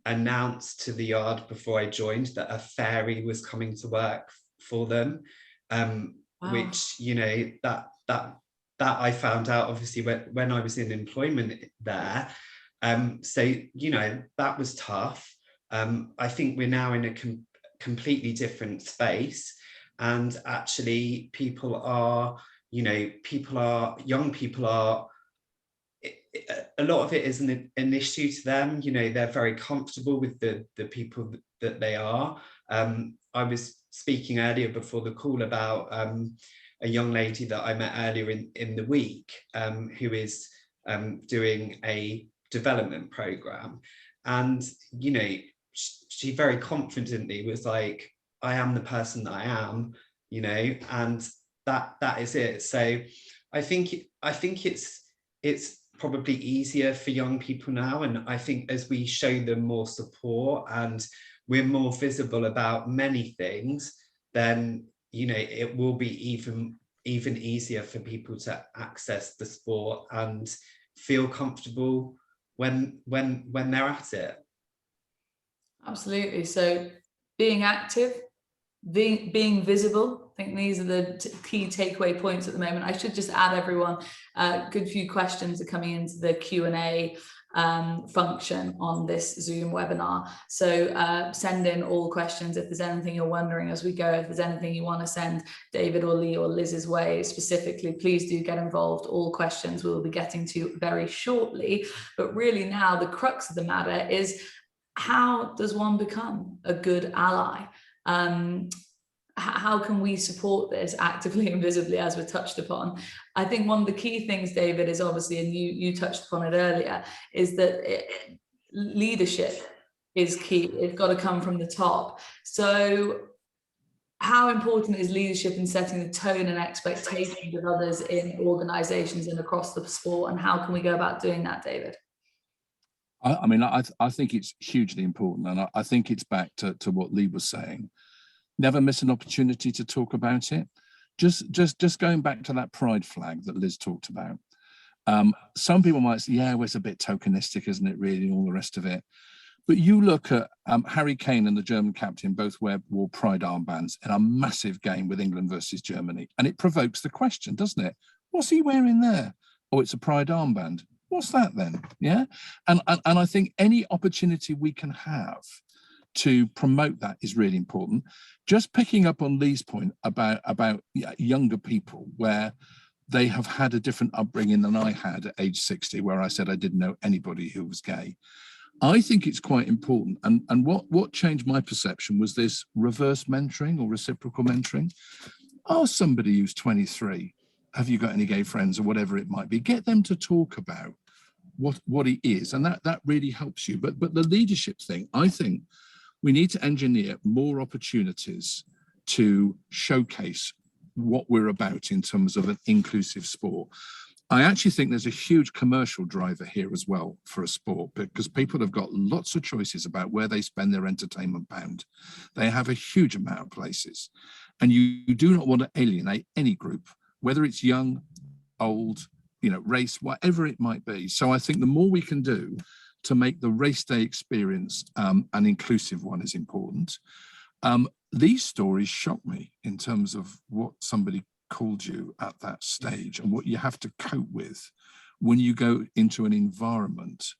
announced to the yard before I joined that a fairy was coming to work for them, wow. Which, that I found out obviously when I was in employment there. So, that was tough. I think we're now in a completely different space, and actually young people are, a lot of it isn't an issue to them. They're very comfortable with the people that they are. I was speaking earlier before the call about a young lady that I met earlier in the week, who is doing a development program, and she very confidently was like, I am the person that I am, and that is it. So I think it's probably easier for young people now, and I think as we show them more support and we're more visible about many things, then it will be even easier for people to access the sport and feel comfortable when they're at it. Absolutely. So being active, being visible, I think these are the key takeaway points at the moment. I should just add, everyone, a good few questions are coming into the Q&A function on this Zoom webinar. So send in all questions if there's anything you're wondering as we go. If there's anything you want to send David or Lee or Liz's way specifically, please do get involved. All questions we will be getting to very shortly. But really now the crux of the matter is, how does one become a good ally? How can we support this actively and visibly, as we touched upon? I think one of the key things, David, is obviously, and you touched upon it earlier, is that leadership is key. It's got to come from the top. So how important is leadership in setting the tone and expectations of others in organizations and across the sport? And how can we go about doing that, David? I think it's hugely important, and I think it's back to what Lee was saying. Never miss an opportunity to talk about it. Just going back to that pride flag that Liz talked about. Some people might say, yeah, well, it's a bit tokenistic, isn't it, really, and all the rest of it. But you look at Harry Kane and the German captain both wore pride armbands in a massive game with England versus Germany, and it provokes the question, doesn't it? What's he wearing there? Oh, it's a pride armband. What's that then? Yeah, and I think any opportunity we can have to promote that is really important. Just picking up on Lee's point about younger people, where they have had a different upbringing than I had at age 60, where I said I didn't know anybody who was gay. I think it's quite important. And what changed my perception was this reverse mentoring or reciprocal mentoring. Ask somebody who's 23, have you got any gay friends, or whatever it might be. Get them to talk about what it is, and that really helps you. But the leadership thing, I think we need to engineer more opportunities to showcase what we're about in terms of an inclusive sport. I actually think there's a huge commercial driver here as well for a sport, because people have got lots of choices about where they spend their entertainment pound. They have a huge amount of places, and you do not want to alienate any group, whether it's young, old, race, whatever it might be. So I think the more we can do to make the race day experience an inclusive one is important. These stories shock me in terms of what somebody called you at that stage and what you have to cope with when you go into an environment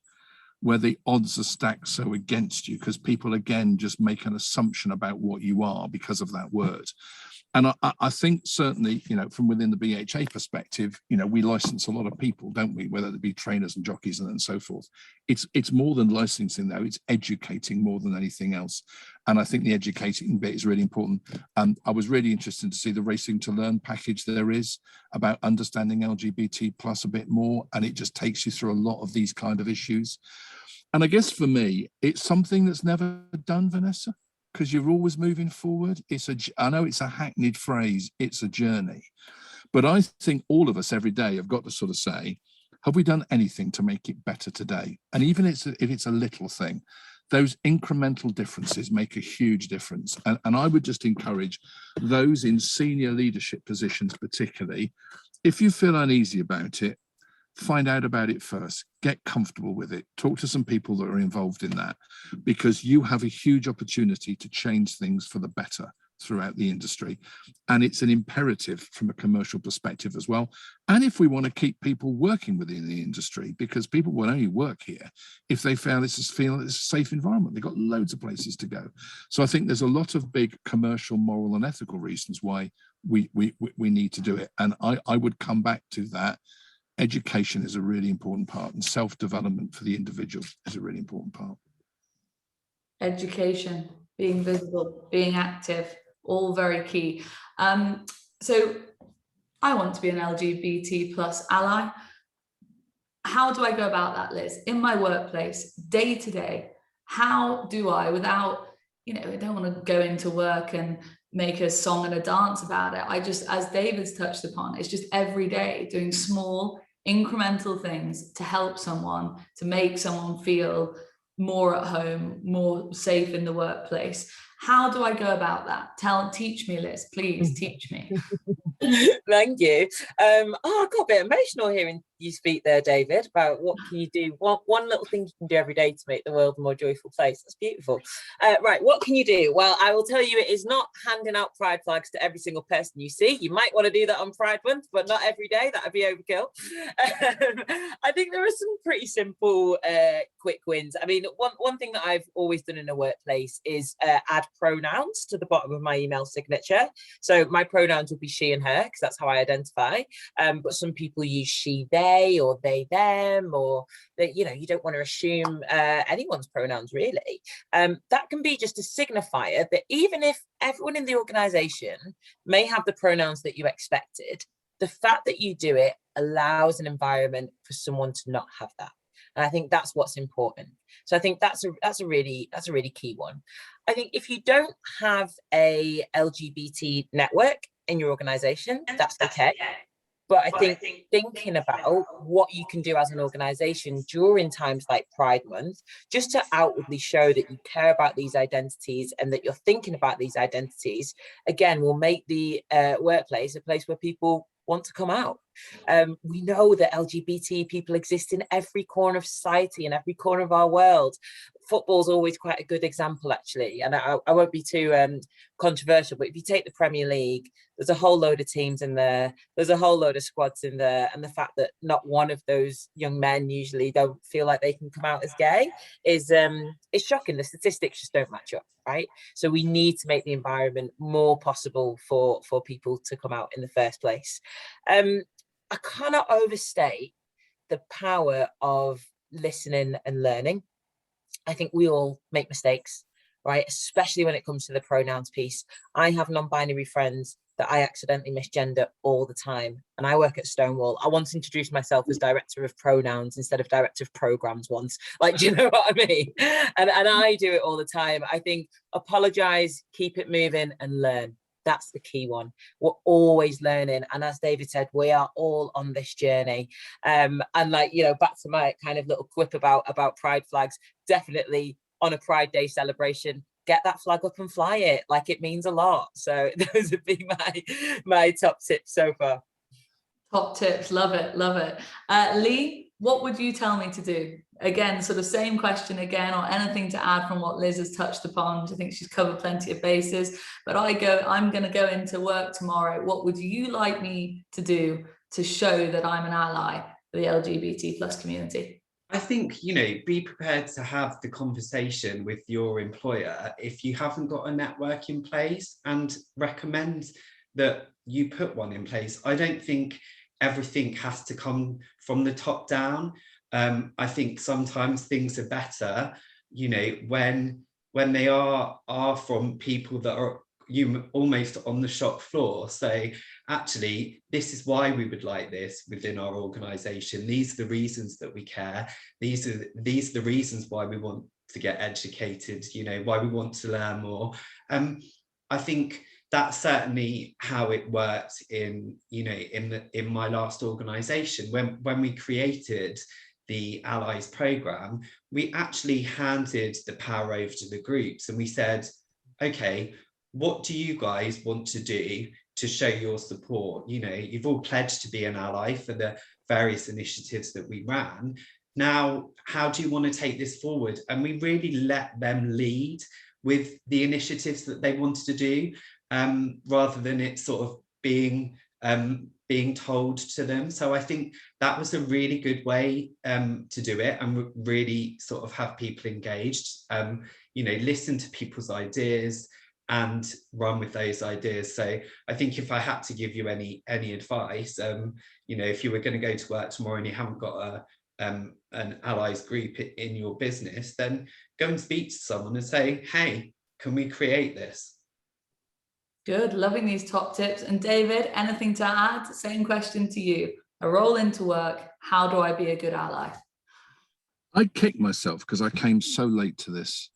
where the odds are stacked so against you, because people again just make an assumption about what you are because of that word. And I think certainly, you know, from within the BHA perspective, you know, we license a lot of people, don't we? Whether it be trainers and jockeys and so forth. It's more than licensing though, it's educating more than anything else. And I think the educating bit is really important. I was really interested to see the Racing to Learn package there is about understanding LGBT plus a bit more. And it just takes you through a lot of these kind of issues. And I guess for me, it's something that's never done, Vanessa, because you're always moving forward. I know it's a hackneyed phrase, it's a journey, but I think all of us every day have got to sort of say, have we done anything to make it better today? And even if it's a little thing, those incremental differences make a huge difference. And I would just encourage those in senior leadership positions, particularly, if you feel uneasy about it, find out about it first, get comfortable with it, talk to some people that are involved in that, because you have a huge opportunity to change things for the better throughout the industry. And it's an imperative from a commercial perspective as well. And if we want to keep people working within the industry, because people will only work here if they feel it's a safe environment. They've got loads of places to go. So I think there's a lot of big commercial, moral and ethical reasons why we need to do it. And I would come back to that. Education is a really important part, and self-development for the individual is a really important part. Education, being visible, being active, all very key. So I want to be an LGBT plus ally. How do I go about that, Liz? In my workplace, day to day, how do I, without, you know, I don't want to go into work and make a song and a dance about it. I just, as David's touched upon, it's just every day doing small incremental things to help someone, to make someone feel more at home, more safe in the workplace. How do I go about that? Teach me, Liz, please teach me. Thank you. I got a bit emotional hearing you speak there, David, about what can you do, one little thing you can do every day to make the world a more joyful place. That's beautiful. Right, what can you do? Well, I will tell you, it is not handing out pride flags to every single person you see. You might want to do that on Pride Month, but not every day. That would be overkill. I think there are some pretty simple, quick wins. I mean, one thing that I've always done in a workplace is add pronouns to the bottom of my email signature. So my pronouns will be she and her, because that's how I identify. But some people use she, they, or they, them, or that, you know, you don't want to assume anyone's pronouns really. That can be just a signifier that even if everyone in the organization may have the pronouns that you expected, the fact that you do it allows an environment for someone to not have that. And I think that's what's important. So I think that's a really key one. I think if you don't have a LGBT network in your organization, that's okay. But I think thinking about what you can do as an organization during times like Pride Month, just to outwardly show that you care about these identities and that you're thinking about these identities, again, will make the workplace a place where people want to come out. We know that LGBT people exist in every corner of society and every corner of our world. Football's always quite a good example, actually, and I won't be too controversial, but if you take the Premier League, there's a whole load of teams in there, there's a whole load of squads in there, and the fact that not one of those young men usually don't feel like they can come out as gay is shocking. The statistics just don't match up, right? So we need to make the environment more possible for people to come out in the first place. I cannot overstate the power of listening and learning. I think we all make mistakes, right? Especially when it comes to the pronouns piece. I have non-binary friends that I accidentally misgender all the time. And I work at Stonewall. I once introduced myself as director of pronouns instead of director of programs once. Like, do you know what I mean? And I do it all the time. I think apologize, keep it moving and learn. That's the key one. We're always learning. And as David said, we are all on this journey. And like, you know, back to my kind of little quip about pride flags, definitely on a Pride Day celebration, get that flag up and fly it. Like, it means a lot. So those would be my top tips so far. Top tips, love it, love it. Lee, what would you tell me to do? Again, sort of same question again, or anything to add from what Liz has touched upon. I think she's covered plenty of bases, but I'm going to go into work tomorrow. What would you like me to do to show that I'm an ally for the LGBT plus community? I think, you know, be prepared to have the conversation with your employer if you haven't got a network in place, and recommend that you put one in place. I don't think everything has to come from the top down. I think sometimes things are better, you know, when they are from people that are almost on the shop floor, say, actually, this is why we would like this within our organisation. These are the reasons that we care. These are the reasons why we want to get educated, you know, why we want to learn more. I think that's certainly how it worked in, you know, in my last organisation. When we created the Allies programme, we actually handed the power over to the groups and we said, okay, what do you guys want to do to show your support? You know, you've all pledged to be an ally for the various initiatives that we ran. Now, how do you want to take this forward? And we really let them lead with the initiatives that they wanted to do, rather than it sort of being told to them. So I think that was a really good way to do it, and really sort of have people engaged, you know, listen to people's ideas and run with those ideas. So I think if I had to give you any advice, you know, if you were going to go to work tomorrow and you haven't got an allies group in your business, then go and speak to someone and say, hey, can we create this? Good, loving these top tips. And David, anything to add? Same question to you. I roll into work, how do I be a good ally? I kicked myself because I came so late to this.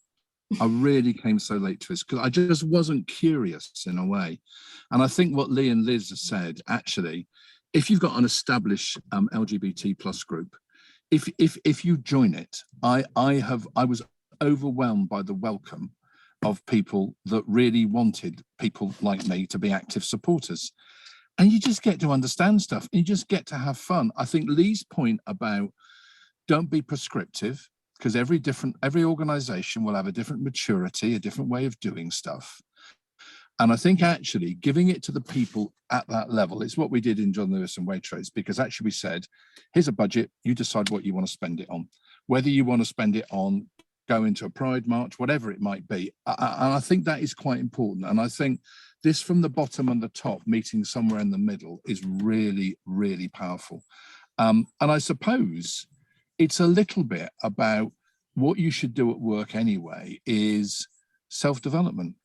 I really came so late to this because I just wasn't curious in a way. And I think what Lee and Liz have said, actually, if you've got an established LGBT plus group, if you join it, I was overwhelmed by the welcome of people that really wanted people like me to be active supporters. And you just get to understand stuff. You just get to have fun. I think Lee's point about don't be prescriptive, because every organization will have a different maturity, a different way of doing stuff. And I think actually giving it to the people at that level, it's what we did in John Lewis and Waitrose, because actually we said, here's a budget, you decide what you want to spend it on, whether you want to spend it on going to a Pride March, whatever it might be. And I think that is quite important. And I think this from the bottom and the top meeting somewhere in the middle is really, really powerful. And I suppose it's a little bit about what you should do at work anyway is self-development.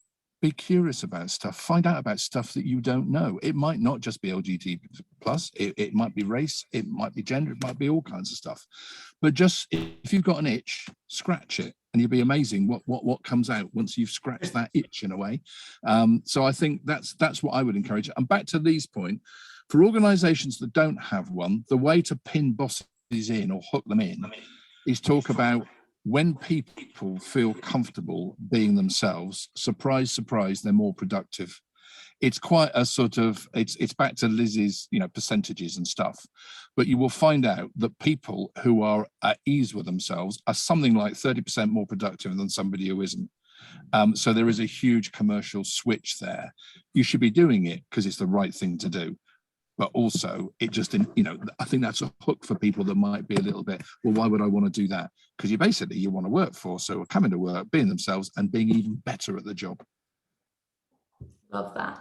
Be curious about stuff, find out about stuff that you don't know. It might not just be LGBT plus, it might be race, it might be gender, it might be all kinds of stuff. But just if you've got an itch, scratch it, and you'll be amazing what comes out once you've scratched that itch in a way. So I think that's what I would encourage. And back to Lee's point, for organizations that don't have one, the way to pin bosses in or hook them in is talk about when people feel comfortable being themselves, surprise, surprise, they're more productive. It's quite a sort of, it's back to Liz's, you know, percentages and stuff, but you will find out that people who are at ease with themselves are something like 30% more productive than somebody who isn't. So there is a huge commercial switch there. You should be doing it because it's the right thing to do. But also it just, you know, I think that's a hook for people that might be a little bit, well, why would I want to do that? Because you want to work for, so coming to work, being themselves and being even better at the job. Love that.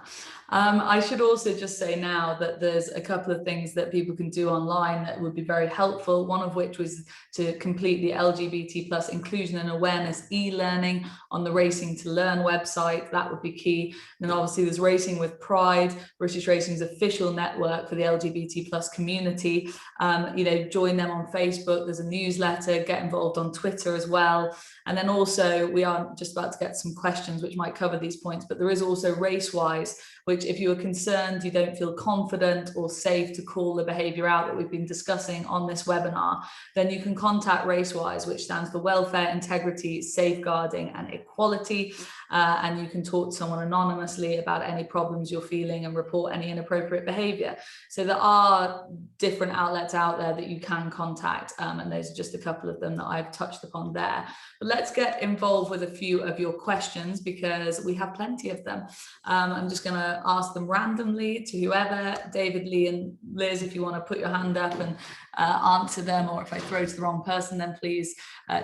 I should also just say now that there's a couple of things that people can do online that would be very helpful. One of which was to complete the LGBT plus inclusion and awareness e-learning on the Racing to Learn website. That would be key. And then obviously there's Racing with Pride, British Racing's official network for the LGBT plus community. You know, join them on Facebook. There's a newsletter, get involved on Twitter as well. And then also we are just about to get some questions which might cover these points, but there is also RaceWise, which if you are concerned, you don't feel confident or safe to call the behaviour out that we've been discussing on this webinar, then you can contact RaceWise, which stands for Welfare, Integrity, Safeguarding and Equality. And you can talk to someone anonymously about any problems you're feeling and report any inappropriate behaviour. So there are different outlets out there that you can contact, and those are just a couple of them that I've touched upon there. But let's get involved with a few of your questions because we have plenty of them. I'm just going to ask them randomly to whoever. David, Lee and Liz, if you want to put your hand up and answer them, or if I throw to the wrong person, then please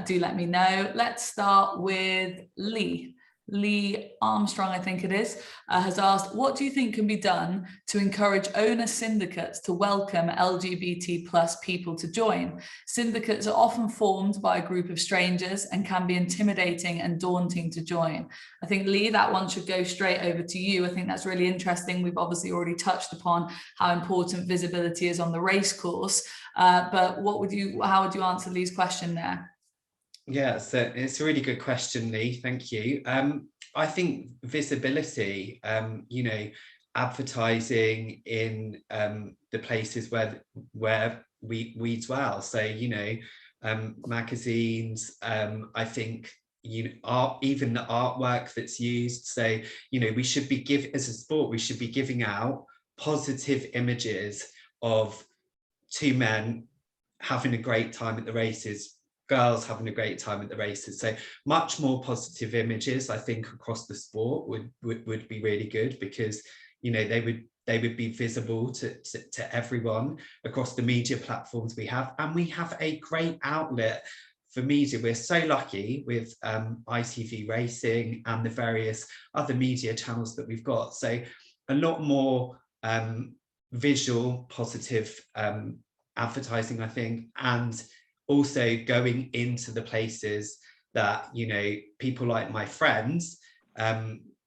do let me know. Let's start with Lee. Lee Armstrong, I think it is, has asked, what do you think can be done to encourage owner syndicates to welcome LGBT plus people to join? Syndicates are often formed by a group of strangers and can be intimidating and daunting to join. I think, Lee, that one should go straight over to you. I think that's really interesting. We've obviously already touched upon how important visibility is on the race course, but how would you answer Lee's question there? Yeah, so it's a really good question, Lee. Thank you. I think visibility, advertising in the places where we dwell. So, magazines. I think even the artwork that's used. So, we should be as a sport, we should be giving out positive images of two men having a great time at the races, girls having a great time at the races. So much more positive images, I think, across the sport would be really good, because they would be visible to everyone across the media platforms we have. And we have a great outlet for media. We're so lucky with ITV Racing and the various other media channels that we've got. So a lot more visual positive advertising, I think, and also going into the places that people like my friends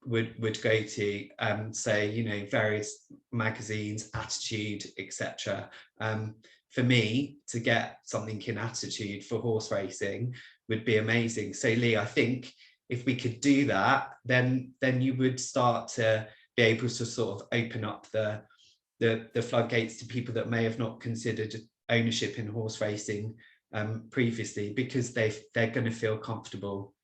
would go to, say various magazines, Attitude, etc. For me to get something in Attitude for horse racing would be amazing. So Lee, I think if we could do that, then you would start to be able to sort of open up the floodgates to people that may have not considered ownership in horse racing previously, because they're going to feel comfortable.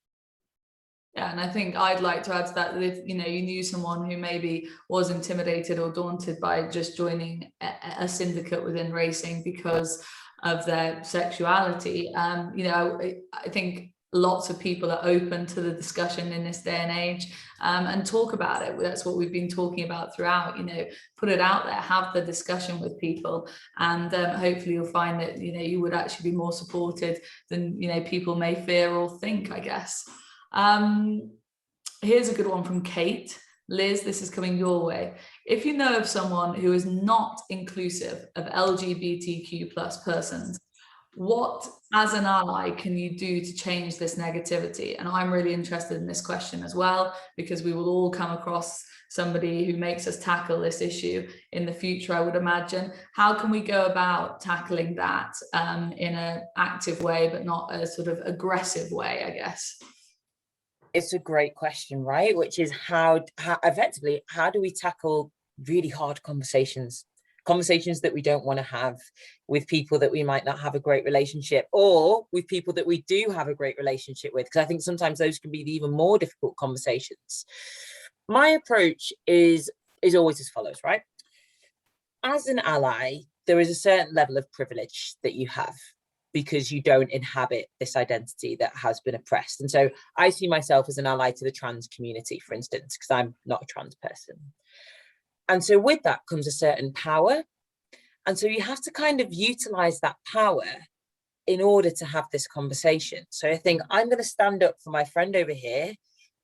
Yeah, and I think I'd like to add to that if you knew someone who maybe was intimidated or daunted by just joining a syndicate within racing because of their sexuality, I think lots of people are open to the discussion in this day and age, and talk about it. That's what we've been talking about throughout. Put it out there, have the discussion with people, and hopefully you'll find that you would actually be more supported than people may fear or think, I guess. Here's a good one from Kate. Liz, this is coming your way. If you know of someone who is not inclusive of LGBTQ plus persons, what, as an ally, can you do to change this negativity? And I'm really interested in this question as well, because we will all come across somebody who makes us tackle this issue in the future, I would imagine. How can we go about tackling that in an active way, but not a sort of aggressive way, I guess? It's a great question, right? Which is how do we tackle really hard conversations that we don't want to have with people that we might not have a great relationship, or with people that we do have a great relationship with? Because I think sometimes those can be the even more difficult conversations. My approach is always as follows, right? As an ally, there is a certain level of privilege that you have, because you don't inhabit this identity that has been oppressed. And so I see myself as an ally to the trans community, for instance, because I'm not a trans person. And so with that comes a certain power. And so you have to kind of utilize that power in order to have this conversation. So I think I'm going to stand up for my friend over here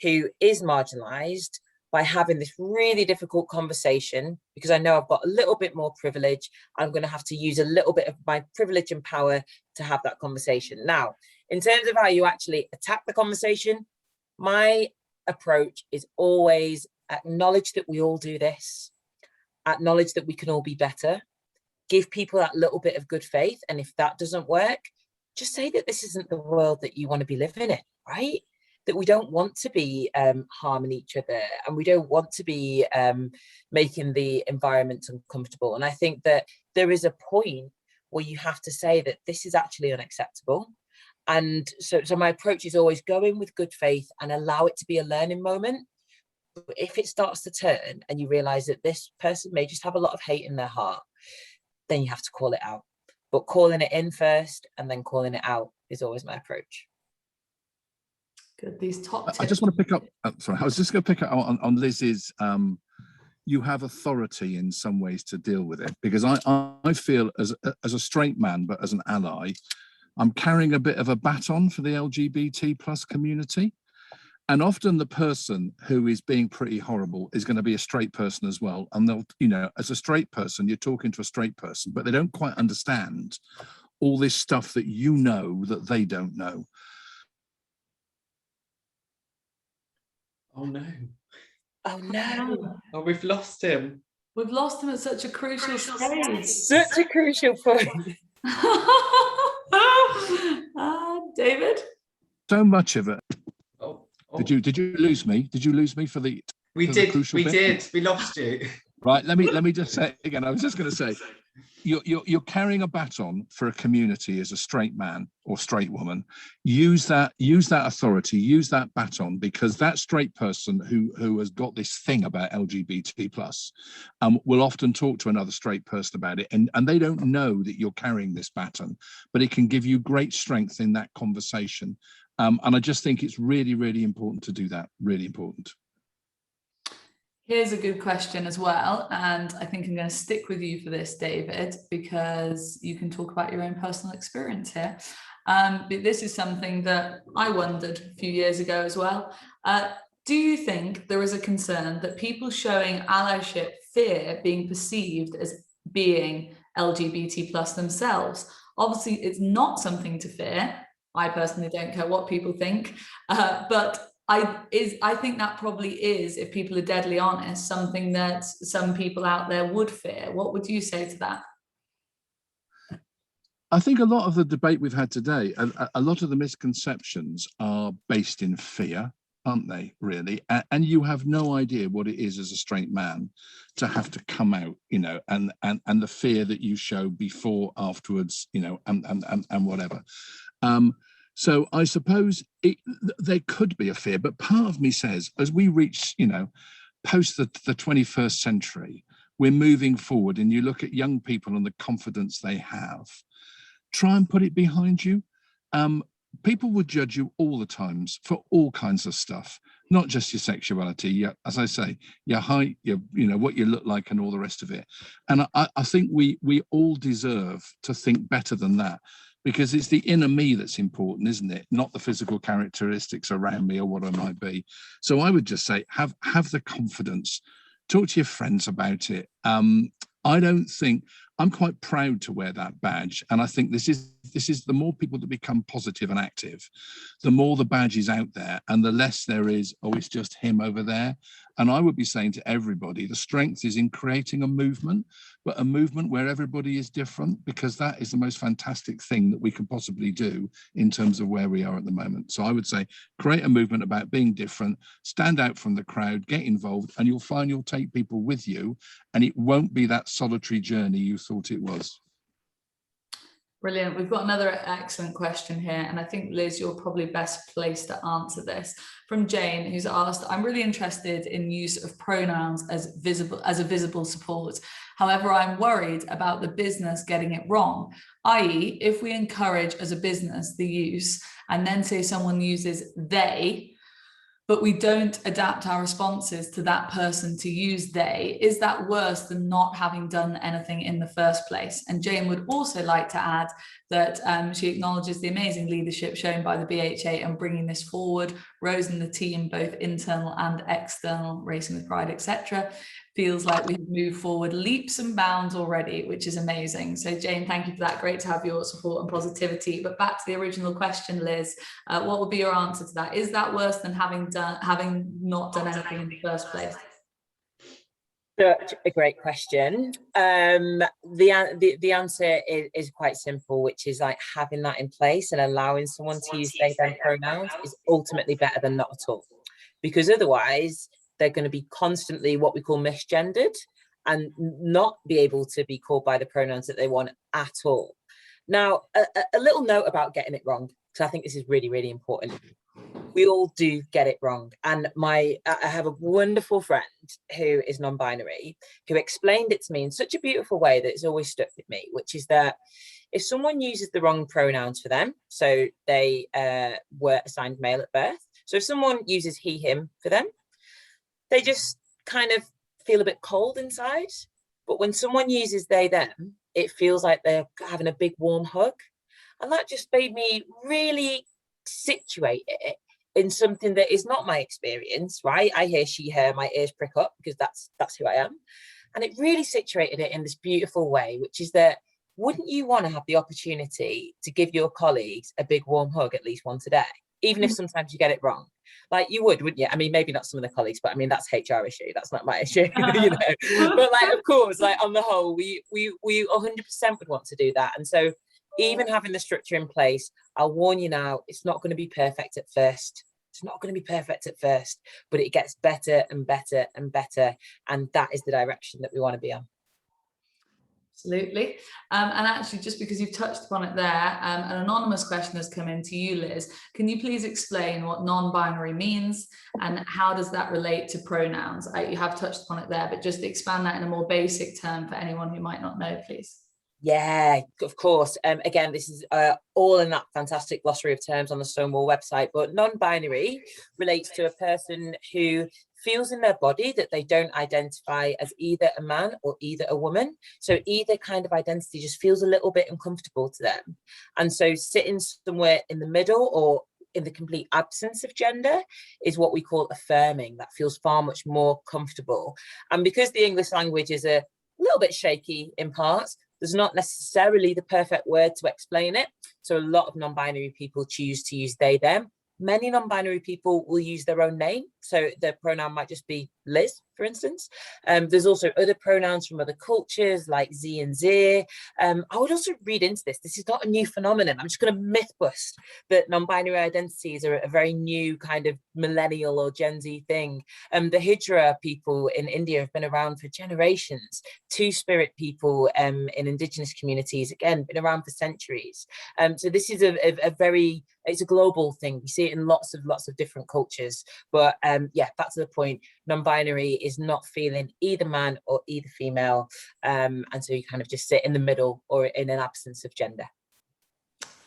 who is marginalized by having this really difficult conversation, because I know I've got a little bit more privilege. I'm going to have to use a little bit of my privilege and power to have that conversation. Now, in terms of how you actually attack the conversation, my approach is always acknowledge that we all do this, acknowledge that we can all be better, give people that little bit of good faith. And if that doesn't work, just say that this isn't the world that you want to be living in, right? That we don't want to be harming each other, and we don't want to be making the environment uncomfortable. And I think that there is a point where you have to say that this is actually unacceptable. And so my approach is always go in with good faith and allow it to be a learning moment. If it starts to turn and you realize that this person may just have a lot of hate in their heart, then you have to call it out. But calling it in first and then calling it out is always my approach. Good. These top tips. I just want to pick up, sorry, I was just going to pick up on Liz's, you have authority in some ways to deal with it, because I feel as a straight man, but as an ally, I'm carrying a bit of a baton for the LGBT plus community. And often the person who is being pretty horrible is going to be a straight person as well. And they'll, you know, as a straight person, you're talking to a straight person, but they don't quite understand all this stuff that you know that they don't know. Oh no. Oh no. Oh, we've lost him. We've lost him at such a crucial stage. Such a crucial point. David? So much of it. Oh, Did you lose me? Did you lose me for the we for the did. crucial We bit? did. We lost you. Right. Let me just say it again. I was just going to say, you're carrying a baton for a community as a straight man or straight woman. Use that authority, use that baton, because that straight person who has got this thing about LGBT plus will often talk to another straight person about it, and they don't know that you're carrying this baton, but it can give you great strength in that conversation. And I just think it's really, really important to do that. Really important. Here's a good question as well, and I think I'm going to stick with you for this, David, because you can talk about your own personal experience here. But this is something that I wondered a few years ago as well. Do you think there is a concern that people showing allyship fear being perceived as being LGBT plus themselves? Obviously, it's not something to fear. I personally don't care what people think, but I think that probably is, if people are deadly honest, something that some people out there would fear. What would you say to that? I think a lot of the debate we've had today, a lot of the misconceptions are based in fear, aren't they, really? And you have no idea what it is as a straight man to have to come out, you know, and the fear that you show before, afterwards, you know, and whatever. So I suppose there could be a fear, but part of me says, as we reach, you know, post the 21st century, we're moving forward, and you look at young people and the confidence they have, try and put it behind you. People would judge you all the times for all kinds of stuff, not just your sexuality, as I say, your height, you know, what you look like and all the rest of it. And I think we all deserve to think better than that, because it's the inner me that's important, isn't it? Not the physical characteristics around me or what I might be. So I would just say, have the confidence, talk to your friends about it. I don't think, I'm quite proud to wear that badge. And I think this is the more people that become positive and active, the more the badge is out there, and the less there is, oh, it's just him over there. And I would be saying to everybody, the strength is in creating a movement, but a movement where everybody is different, because that is the most fantastic thing that we can possibly do in terms of where we are at the moment. So I would say, create a movement about being different, stand out from the crowd, get involved, and you'll find you'll take people with you, and it won't be that solitary journey you thought it was. Brilliant. We've got another excellent question here, and I think, Liz, you're probably best placed to answer this. From Jane, who's asked, I'm really interested in use of pronouns as a visible support. However, I'm worried about the business getting it wrong, i.e., if we encourage as a business the use and then say someone uses they, but we don't adapt our responses to that person to use they, is that worse than not having done anything in the first place? And Jane would also like to add that she acknowledges the amazing leadership shown by the BHA and bringing this forward. Rose and the team, both internal and external, Racing with Pride, etc., feels like we've moved forward leaps and bounds already, which is amazing. So Jane, thank you for that. Great to have your support and positivity. But back to the original question, Liz, what would be your answer to that? Is that worse than having not done anything in the first place? Such a great question. The answer is quite simple, which is like having that in place and allowing someone to use they them pronouns is ultimately better than not at all, because otherwise they're going to be constantly what we call misgendered and not be able to be called by the pronouns that they want at all. Now, a little note about getting it wrong, because I think this is really, really important. We all do get it wrong. And I have a wonderful friend who is non-binary who explained it to me in such a beautiful way that it's always stuck with me, which is that if someone uses the wrong pronouns for them, so they were assigned male at birth, so if someone uses he, him for them, they just kind of feel a bit cold inside. But when someone uses they, them, it feels like they're having a big warm hug. And that just made me really situate it in something that is not my experience, right? I hear she, her, my ears prick up because that's who I am. And it really situated it in this beautiful way, which is that wouldn't you want to have the opportunity to give your colleagues a big warm hug at least once a day, even if sometimes you get it wrong? Like you would, wouldn't you? I mean, maybe not some of the colleagues, but I mean, that's HR issue. That's not my issue, you know. But like, of course, like on the whole, we 100% would want to do that. And so even having the structure in place, I'll warn you now, it's not going to be perfect at first. It's not going to be perfect at first, but it gets better and better and better. And that is the direction that we want to be on. Absolutely. And actually, just because you've touched upon it there, an anonymous question has come in to you, Liz. Can you please explain what non-binary means and how does that relate to pronouns? You have touched upon it there, but just expand that in a more basic term for anyone who might not know, please. Yeah, of course. Again, this is all in that fantastic glossary of terms on the Stonewall website, but non-binary relates to a person who feels in their body that they don't identify as either a man or either a woman. So either kind of identity just feels a little bit uncomfortable to them. And so sitting somewhere in the middle or in the complete absence of gender is what we call affirming. That feels far much more comfortable. And because the English language is a little bit shaky in parts, there's not necessarily the perfect word to explain it. So a lot of non-binary people choose to use they, them. Many non-binary people will use their own name. So their pronoun might just be Liz, for instance. There's also other pronouns from other cultures like Z and Z. I would also read into this. This is not a new phenomenon. I'm just going to myth bust that non-binary identities are a very new kind of millennial or Gen Z thing. The Hijra people in India have been around for generations. Two-spirit people in indigenous communities, again, been around for centuries. So this is a very, it's a global thing. We see it in lots of different cultures. But yeah, back to the point, non-binary is not feeling either man or either female. And so you kind of just sit in the middle or in an absence of gender.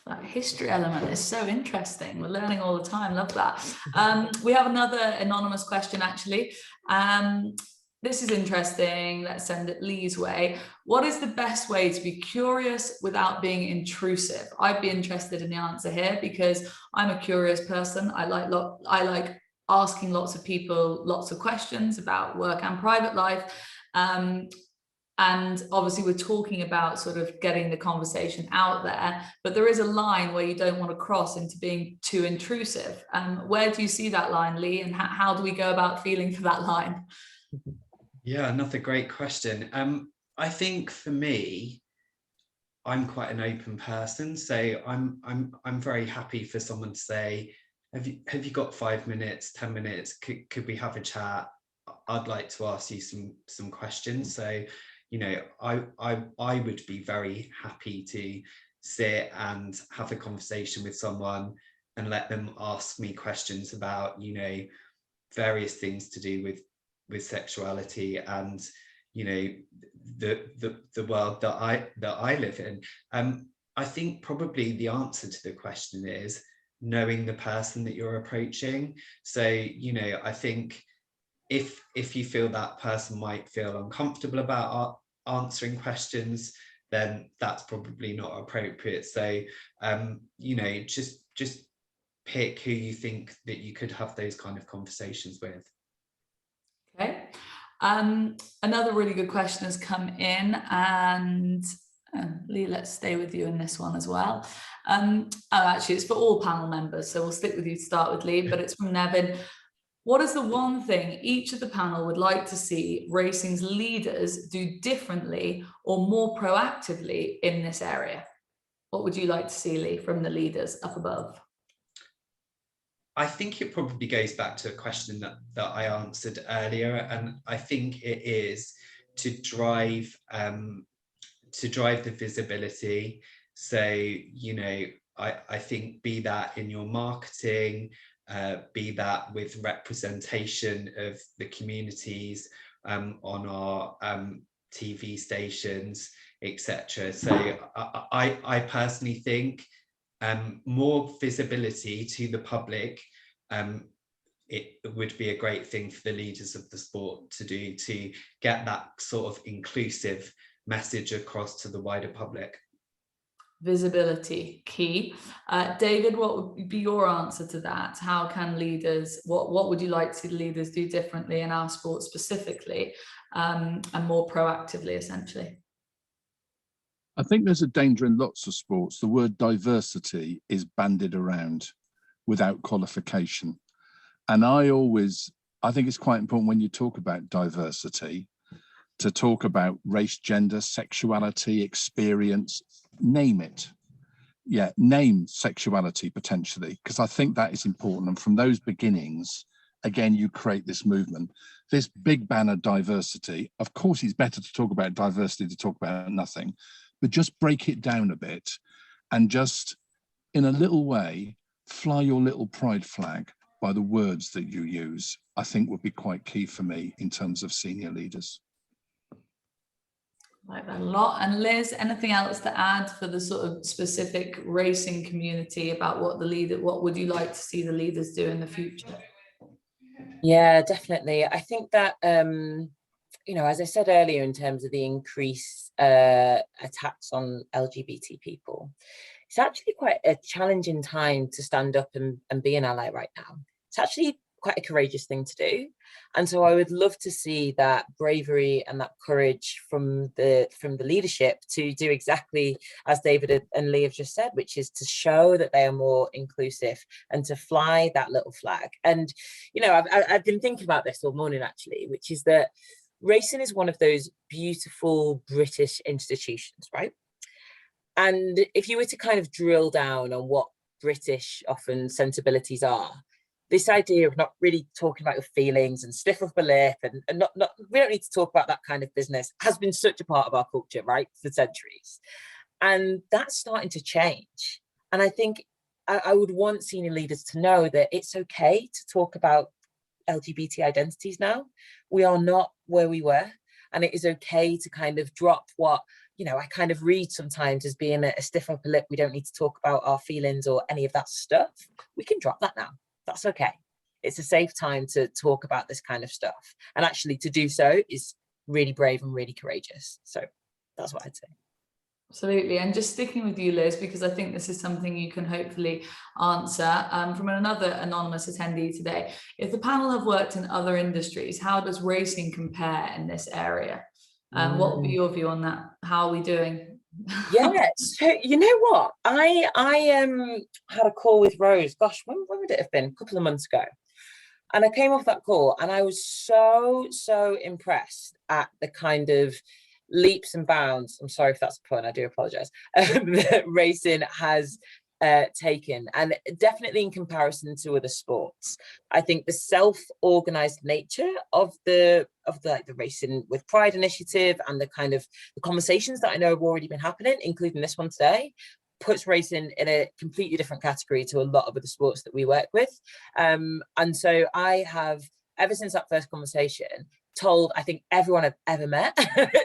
That history element is so interesting. We're learning all the time. Love that. We have another anonymous question, actually. This is interesting. Let's send it Lee's way. What is the best way to be curious without being intrusive? I'd be interested in the answer here because I'm a curious person. I like asking lots of people lots of questions about work and private life. And obviously we're talking about sort of getting the conversation out there, but there is a line where you don't want to cross into being too intrusive. Where do you see that line, Lee? And how do we go about feeling for that line? Yeah, another great question. I think for me, I'm quite an open person, so I'm very happy for someone to say, have you got 5 minutes, 10 minutes? Could we have a chat? I'd like to ask you some questions. So, you know, I would be very happy to sit and have a conversation with someone and let them ask me questions about, you know, various things to do with sexuality and, you know, the world that I live in. I think probably the answer to the question is knowing the person that you're approaching. So, you know, I think if you feel that person might feel uncomfortable about answering questions, then that's probably not appropriate. So, you know, just pick who you think that you could have those kind of conversations with. Okay. Another really good question has come in, and Lee, let's stay with you in this one as well. Actually, it's for all panel members, so we'll stick with you to start with, Lee, but it's from Nevin. What is the one thing each of the panel would like to see racing's leaders do differently or more proactively in this area? What would you like to see, Lee, from the leaders up above? I think it probably goes back to a question that I answered earlier, and I think it is to drive the visibility. So, you know, I think be that in your marketing, be that with representation of the communities on our TV stations, etc. So I personally think more visibility to the public, it would be a great thing for the leaders of the sport to do, to get that sort of inclusive message across to the wider public. Visibility, key. David, what would be your answer to that? How can leaders, what would you like to see leaders do differently in our sport specifically, and more proactively, essentially? I think there's a danger in lots of sports. The word diversity is bandied around without qualification. And I think it's quite important when you talk about diversity to talk about race, gender, sexuality, experience, name it. Yeah, name sexuality potentially, because I think that is important. And from those beginnings, again, you create this movement, this big banner diversity. Of course, it's better to talk about diversity to talk about nothing, but just break it down a bit and just in a little way, fly your little pride flag by the words that you use, I think would be quite key for me in terms of senior leaders. Like that a lot. And Liz, anything else to add for the sort of specific racing community about what would you like to see the leaders do in the future? Yeah, definitely. I think that, as I said earlier, in terms of the increased attacks on LGBT people, it's actually quite a challenging time to stand up and be an ally right now. It's actually quite a courageous thing to do. And so I would love to see that bravery and that courage from the leadership to do exactly as David and Lee have just said, which is to show that they are more inclusive and to fly that little flag. And, I've been thinking about this all morning, actually, which is that racing is one of those beautiful British institutions, right? And if you were to kind of drill down on what British often sensibilities are, this idea of not really talking about your feelings and stiff upper lip and not we don't need to talk about that kind of business has been such a part of our culture, right, for centuries. And that's starting to change. And I think I would want senior leaders to know that it's okay to talk about LGBT identities now. We are not where we were. And it is okay to kind of drop what, I kind of read sometimes as being a stiff upper lip. We don't need to talk about our feelings or any of that stuff. We can drop that now. That's okay. It's a safe time to talk about this kind of stuff. And actually to do so is really brave and really courageous. So that's what I'd say. Absolutely. And just sticking with you, Liz, because I think this is something you can hopefully answer from another anonymous attendee today. If the panel have worked in other industries, how does racing compare in this area? What would be your view on that? How are we doing? Yeah, so you know what? I had a call with Rose, gosh, when would it have been? A couple of months ago. And I came off that call and I was so impressed at the kind of leaps and bounds, I'm sorry if that's a pun, I do apologize, that racing has taken, and definitely in comparison to other sports. I think the self-organized nature of the Racing with Pride initiative and the kind of the conversations that I know have already been happening, including this one today, puts racing in a completely different category to a lot of other sports that we work with. And so I have, ever since that first conversation, told I think everyone I've ever met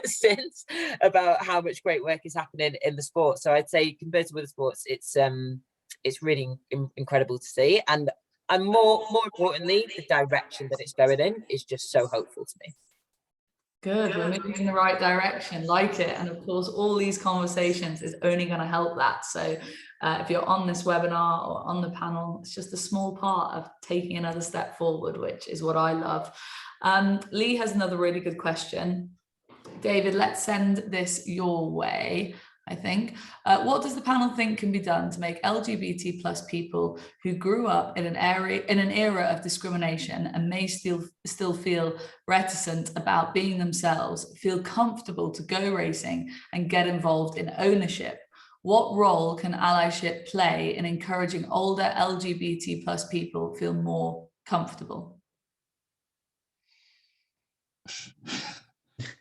since about how much great work is happening in the sport. So I'd say compared to other sports, it's really incredible to see, and more importantly, the direction that it's going in is just so hopeful to me. Good, we're moving in the right direction, like it. And of course, all these conversations is only going to help that. So if you're on this webinar or on the panel, it's just a small part of taking another step forward, which is what I love. Lee has another really good question. David, let's send this your way, I think. What does the panel think can be done to make LGBT plus people who grew up in an era of discrimination and may still feel reticent about being themselves, feel comfortable to go racing and get involved in ownership? What role can allyship play in encouraging older LGBT plus people feel more comfortable?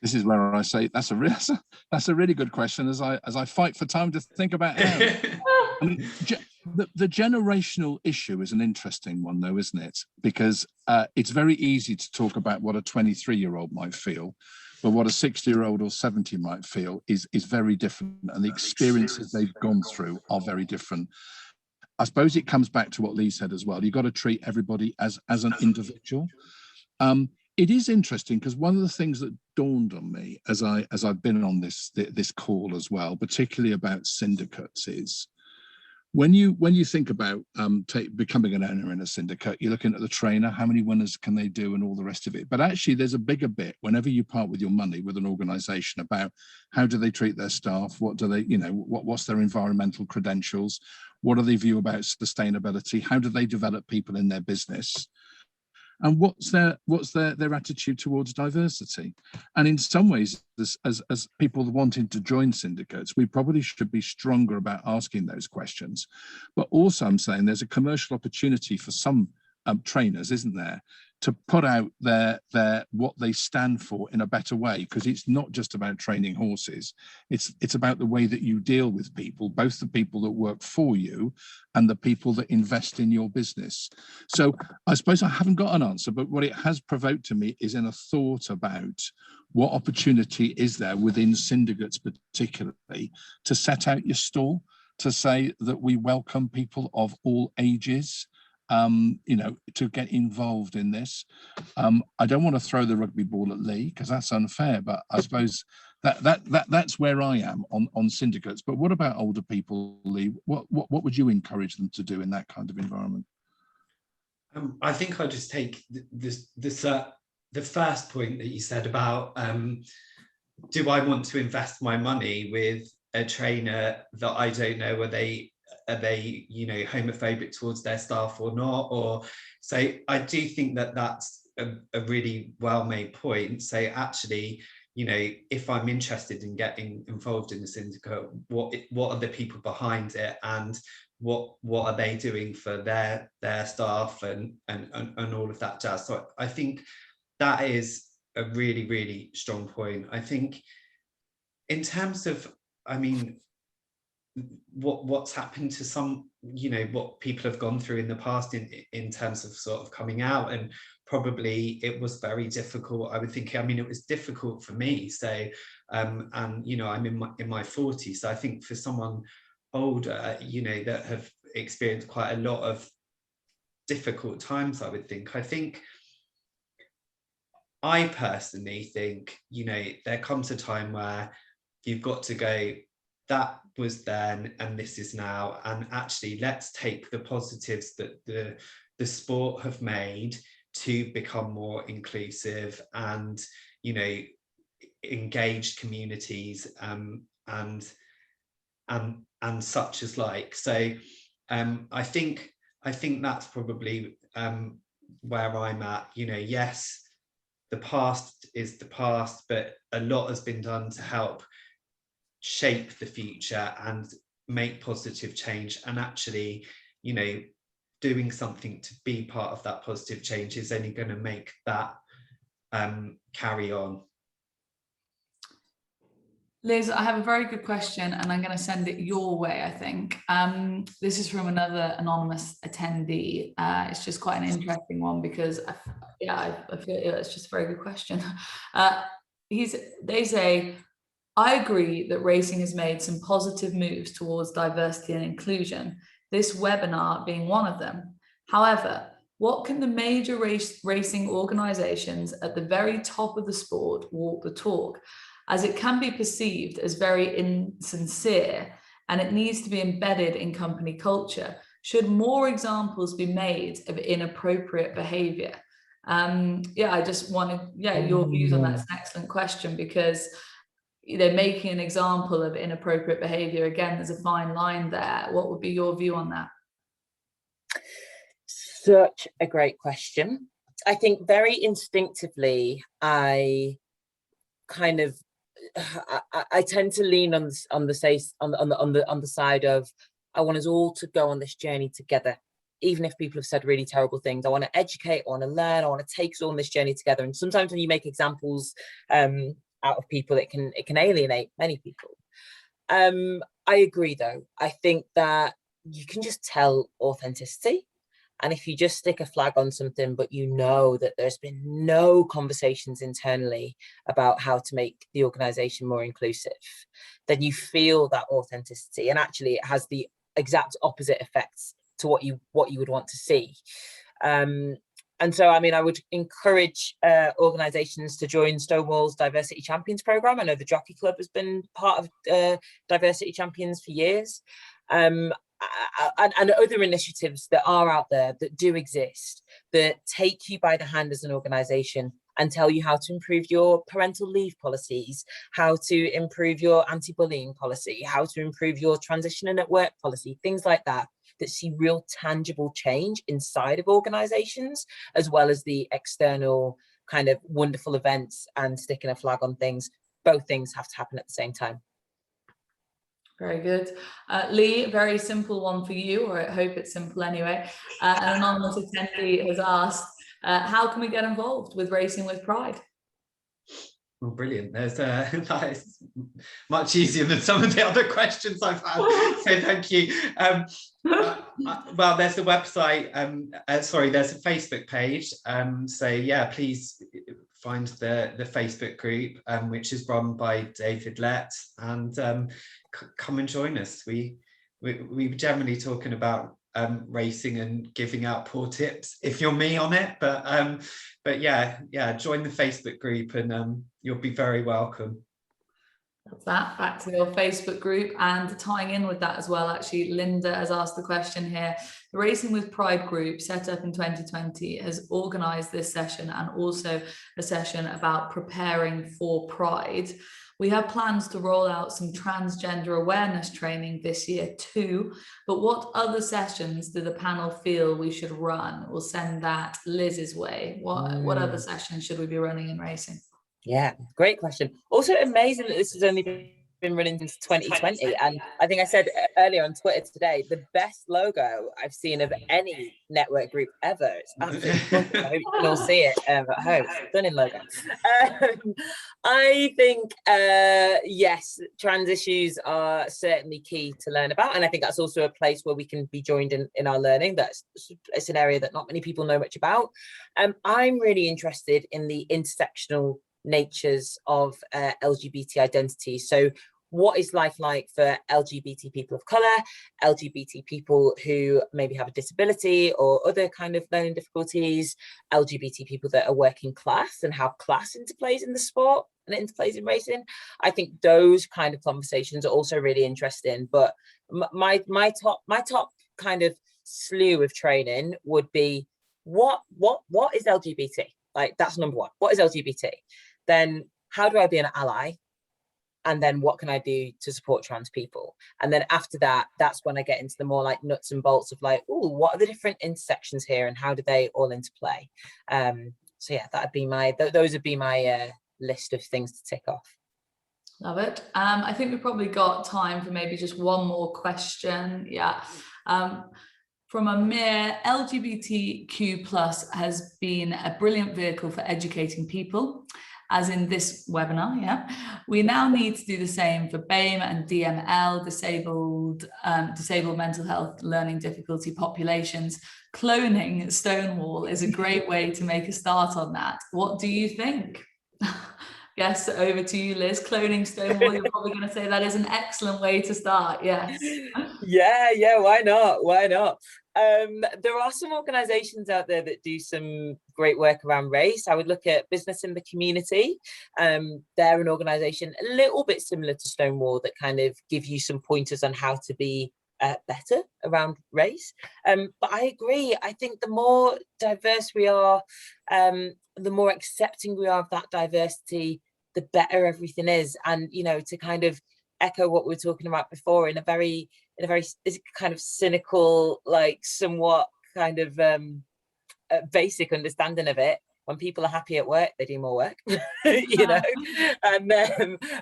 This is where I say that's a really good question as I fight for time to think about how. I mean, the generational issue is an interesting one though, isn't it? Because it's very easy to talk about what a 23-year-old might feel, but what a 60-year-old or 70 might feel is very different, and the experiences they've gone through are very different. I suppose it comes back to what Lee said as well. You've got to treat everybody as an individual. it is interesting because one of the things that dawned on me as I've been on this call as well, particularly about syndicates, is when you think about becoming an owner in a syndicate, you're looking at the trainer, how many winners can they do and all the rest of it. But actually there's a bigger bit whenever you part with your money with an organization about how do they treat their staff, what do they, what's their environmental credentials, what do they view about sustainability, how do they develop people in their business, and what's their attitude towards diversity. And in some ways, as people wanting to join syndicates, we probably should be stronger about asking those questions. But also I'm saying there's a commercial opportunity for some trainers, isn't there, to put out their what they stand for in a better way, because it's not just about training horses, it's about the way that you deal with people, both the people that work for you and the people that invest in your business. So I suppose I haven't got an answer, but what it has provoked to me is in a thought about what opportunity is there within syndicates particularly to set out your stall, to say that we welcome people of all ages, to get involved in this. I don't want to throw the rugby ball at Lee because that's unfair, but I suppose that's where I am on syndicates. But what about older people, Lee? What would you encourage them to do in that kind of environment? I think I'll just take the first point that you said about do I want to invest my money with a trainer that I don't know are they homophobic towards their staff or not? Or so I do think that that's a really well made point. So actually, if I'm interested in getting involved in the syndicate, what are the people behind it, and what are they doing for their staff and all of that jazz. So I think that is a really, really strong point. I think in terms of, what's happened to some, what people have gone through in the past in terms of sort of coming out, and probably it was very difficult. I would think, it was difficult for me. So, and I'm in my 40s. So I think for someone older, that have experienced quite a lot of difficult times, I personally think, there comes a time where you've got to go, that was then and this is now, and actually let's take the positives that the sport have made to become more inclusive and engaged communities and such as like. So I think that's probably where I'm at. Yes, the past is the past, but a lot has been done to help shape the future and make positive change, and actually doing something to be part of that positive change is only going to make that carry on. Liz, I have a very good question and I'm going to send it your way, I think. This is from another anonymous attendee. It's just quite an interesting one because I feel it's just a very good question. They say, I agree that racing has made some positive moves towards diversity and inclusion, this webinar being one of them. However, what can the major racing organisations at the very top of the sport walk the talk, as it can be perceived as very insincere and it needs to be embedded in company culture? Should more examples be made of inappropriate behaviour? I just wanted your views on that. It's an excellent question because making an example of inappropriate behaviour, again, there's a fine line there. What would be your view on that? Such a great question. I think very instinctively, I tend to lean on the side of I want us all to go on this journey together. Even if people have said really terrible things, I want to educate, I want to learn, I want to take us all on this journey together. And sometimes when you make examples out of people, it can alienate many people. I agree though. I think that you can just tell authenticity. And if you just stick a flag on something, but that there's been no conversations internally about how to make the organization more inclusive, then you feel that authenticity. And actually it has the exact opposite effects to what you would want to see. And so, I mean, I would encourage organisations to join Stonewall's Diversity Champions programme. I know the Jockey Club has been part of Diversity Champions for years. And other initiatives that are out there that do exist, that take you by the hand as an organisation and tell you how to improve your parental leave policies, how to improve your anti-bullying policy, how to improve your transition and at work policy, things like that, that see real tangible change inside of organisations, as well as the external kind of wonderful events and sticking a flag on things. Both things have to happen at the same time. Very good. Lee, very simple one for you, or I hope it's simple anyway. An anonymous attendee has asked, how can we get involved with Racing with Pride? Well, brilliant. There's that is much easier than some of the other questions I've had. So thank you. Well, there's the website. There's a Facebook page. So yeah, please find the Facebook group, which is run by David Lett, and come and join us. We're generally talking about racing and giving out poor tips if you're me on it, but yeah, join the Facebook group and you'll be very welcome. That's that. Back to your Facebook group, and tying in with that as well, actually, Linda has asked the question here. The Racing with Pride group, set up in 2020, has organised this session and also a session about preparing for Pride. We have plans to roll out some transgender awareness training this year too, but what other sessions do the panel feel we should run? We'll send that Liz's way. What other sessions should we be running in racing? Yeah, great question. Also amazing that this has only been running since 2020. And I think I said earlier on Twitter today, the best logo I've seen of any network group ever. It's absolutely I hope you can all see it at home. It's stunning logo. I think, yes, trans issues are certainly key to learn about. And I think that's also a place where we can be joined in our learning. It's an area that not many people know much about. I'm really interested in the intersectional natures of LGBT identity. So what is life like for LGBT people of colour, LGBT people who maybe have a disability or other kind of learning difficulties, LGBT people that are working class and how class interplays in the sport and interplays in racing? I think those kind of conversations are also really interesting. But my top kind of slew of training would be what is LGBT? Like, that's number one. What is LGBT? Then how do I be an ally? And then what can I do to support trans people? And then after that, that's when I get into the more like nuts and bolts of like, oh, what are the different intersections here and how do they all interplay? So yeah, that'd be those would be my list of things to tick off. Love it. I think we've probably got time for maybe just one more question. Yeah. From Amir, LGBTQ+ has been a brilliant vehicle for educating people, as in this webinar, yeah. We now need to do the same for BAME and DML, disabled mental health learning difficulty populations. Cloning Stonewall is a great way to make a start on that. What do you think? Yes, over to you, Liz. Cloning Stonewall, you're probably going to say that is an excellent way to start, yes. Yeah, why not? There are some organisations out there that do some great work around race. I would look at Business in the Community. They're an organisation a little bit similar to Stonewall that kind of give you some pointers on how to be better around race. But I agree. I think the more diverse we are, the more accepting we are of that diversity, the better everything is. And, you know, to kind of echo what we were talking about before in a very kind of cynical, like somewhat kind of basic understanding of it, when people are happy at work, they do more work, you know. And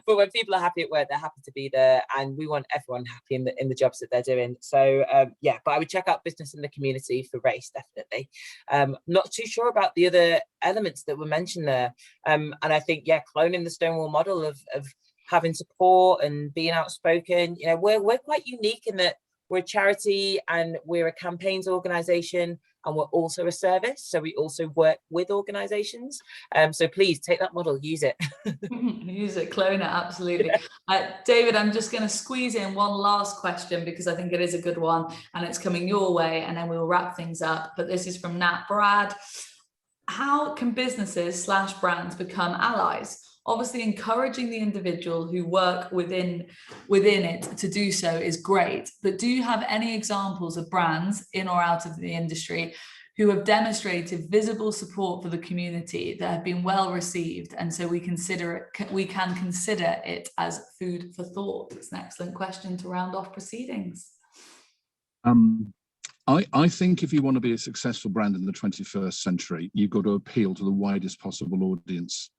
but when people are happy at work, they're happy to be there, and we want everyone happy in the jobs that they're doing. So yeah, but I would check out Business in the Community for race, definitely. Not too sure about the other elements that were mentioned there, and I think, yeah, cloning the Stonewall model of having support and being outspoken. You know, we're quite unique in that we're a charity and we're a campaigns organisation, and we're also a service. So we also work with organisations. So please take that model, use it. Use it, clone it, absolutely. David, I'm just going to squeeze in one last question because I think it is a good one and it's coming your way, and then we'll wrap things up. But this is from Nat Brad. how can businesses / brands become allies? Obviously, encouraging the individual who work within it to do so is great, but do you have any examples of brands in or out of the industry who have demonstrated visible support for the community that have been well received, and so we can consider it as food for thought? It's an excellent question to round off proceedings. I think if you want to be a successful brand in the 21st century, you've got to appeal to the widest possible audience,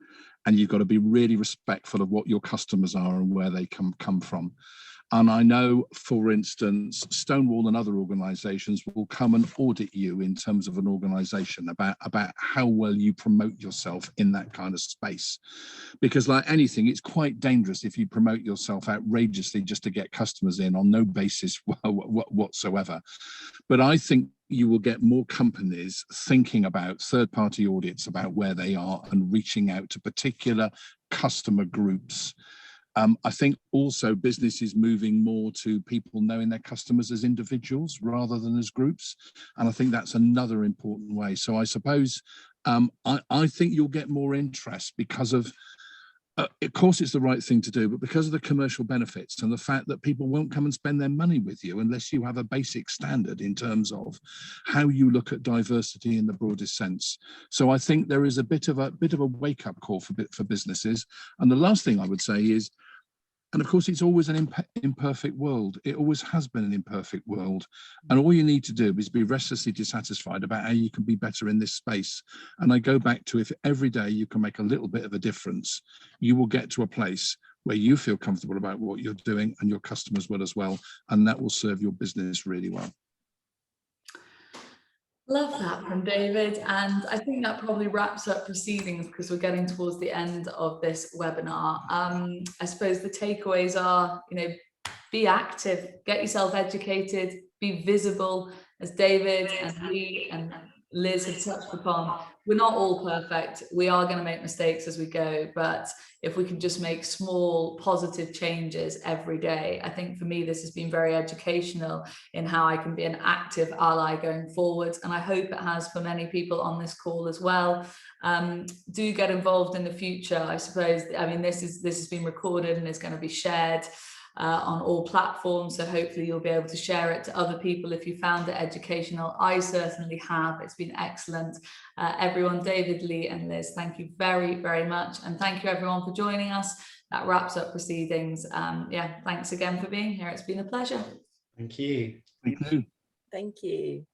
and you've got to be really respectful of what your customers are and where they come from. And I know, for instance, Stonewall and other organisations will come and audit you in terms of an organisation about how well you promote yourself in that kind of space. Because like anything, it's quite dangerous if you promote yourself outrageously just to get customers in on no basis whatsoever. But I think you will get more companies thinking about third-party audits about where they are and reaching out to particular customer groups. I think also business is moving more to people knowing their customers as individuals rather than as groups. And I think that's another important way. So I suppose I think you'll get more interest because of course, it's the right thing to do, but because of the commercial benefits and the fact that people won't come and spend their money with you unless you have a basic standard in terms of how you look at diversity in the broadest sense. So I think there is a bit of a wake-up call for businesses. And the last thing I would say is, and of course, it's always an imperfect world. It always has been an imperfect world. And all you need to do is be restlessly dissatisfied about how you can be better in this space. And I go back to, if every day you can make a little bit of a difference, you will get to a place where you feel comfortable about what you're doing, and your customers will as well. And that will serve your business really well. Love that from David, and I think that probably wraps up proceedings because we're getting towards the end of this webinar. I suppose the takeaways are, be active, get yourself educated, be visible, as David and Lee and Liz have touched upon. We're not all perfect. We are going to make mistakes as we go, but if we can just make small positive changes every day, I think for me this has been very educational in how I can be an active ally going forward, and I hope it has for many people on this call as well. Do get involved in the future. I suppose, this has been recorded and is going to be shared on all platforms, so hopefully you'll be able to share it to other people if you found it educational. I certainly have. It's been excellent. Everyone, David, Lee and Liz, thank you very, very much, and thank you everyone for joining us. That wraps up proceedings. Thanks again for being here. It's been a pleasure. Thank you. Thank you. Thank you.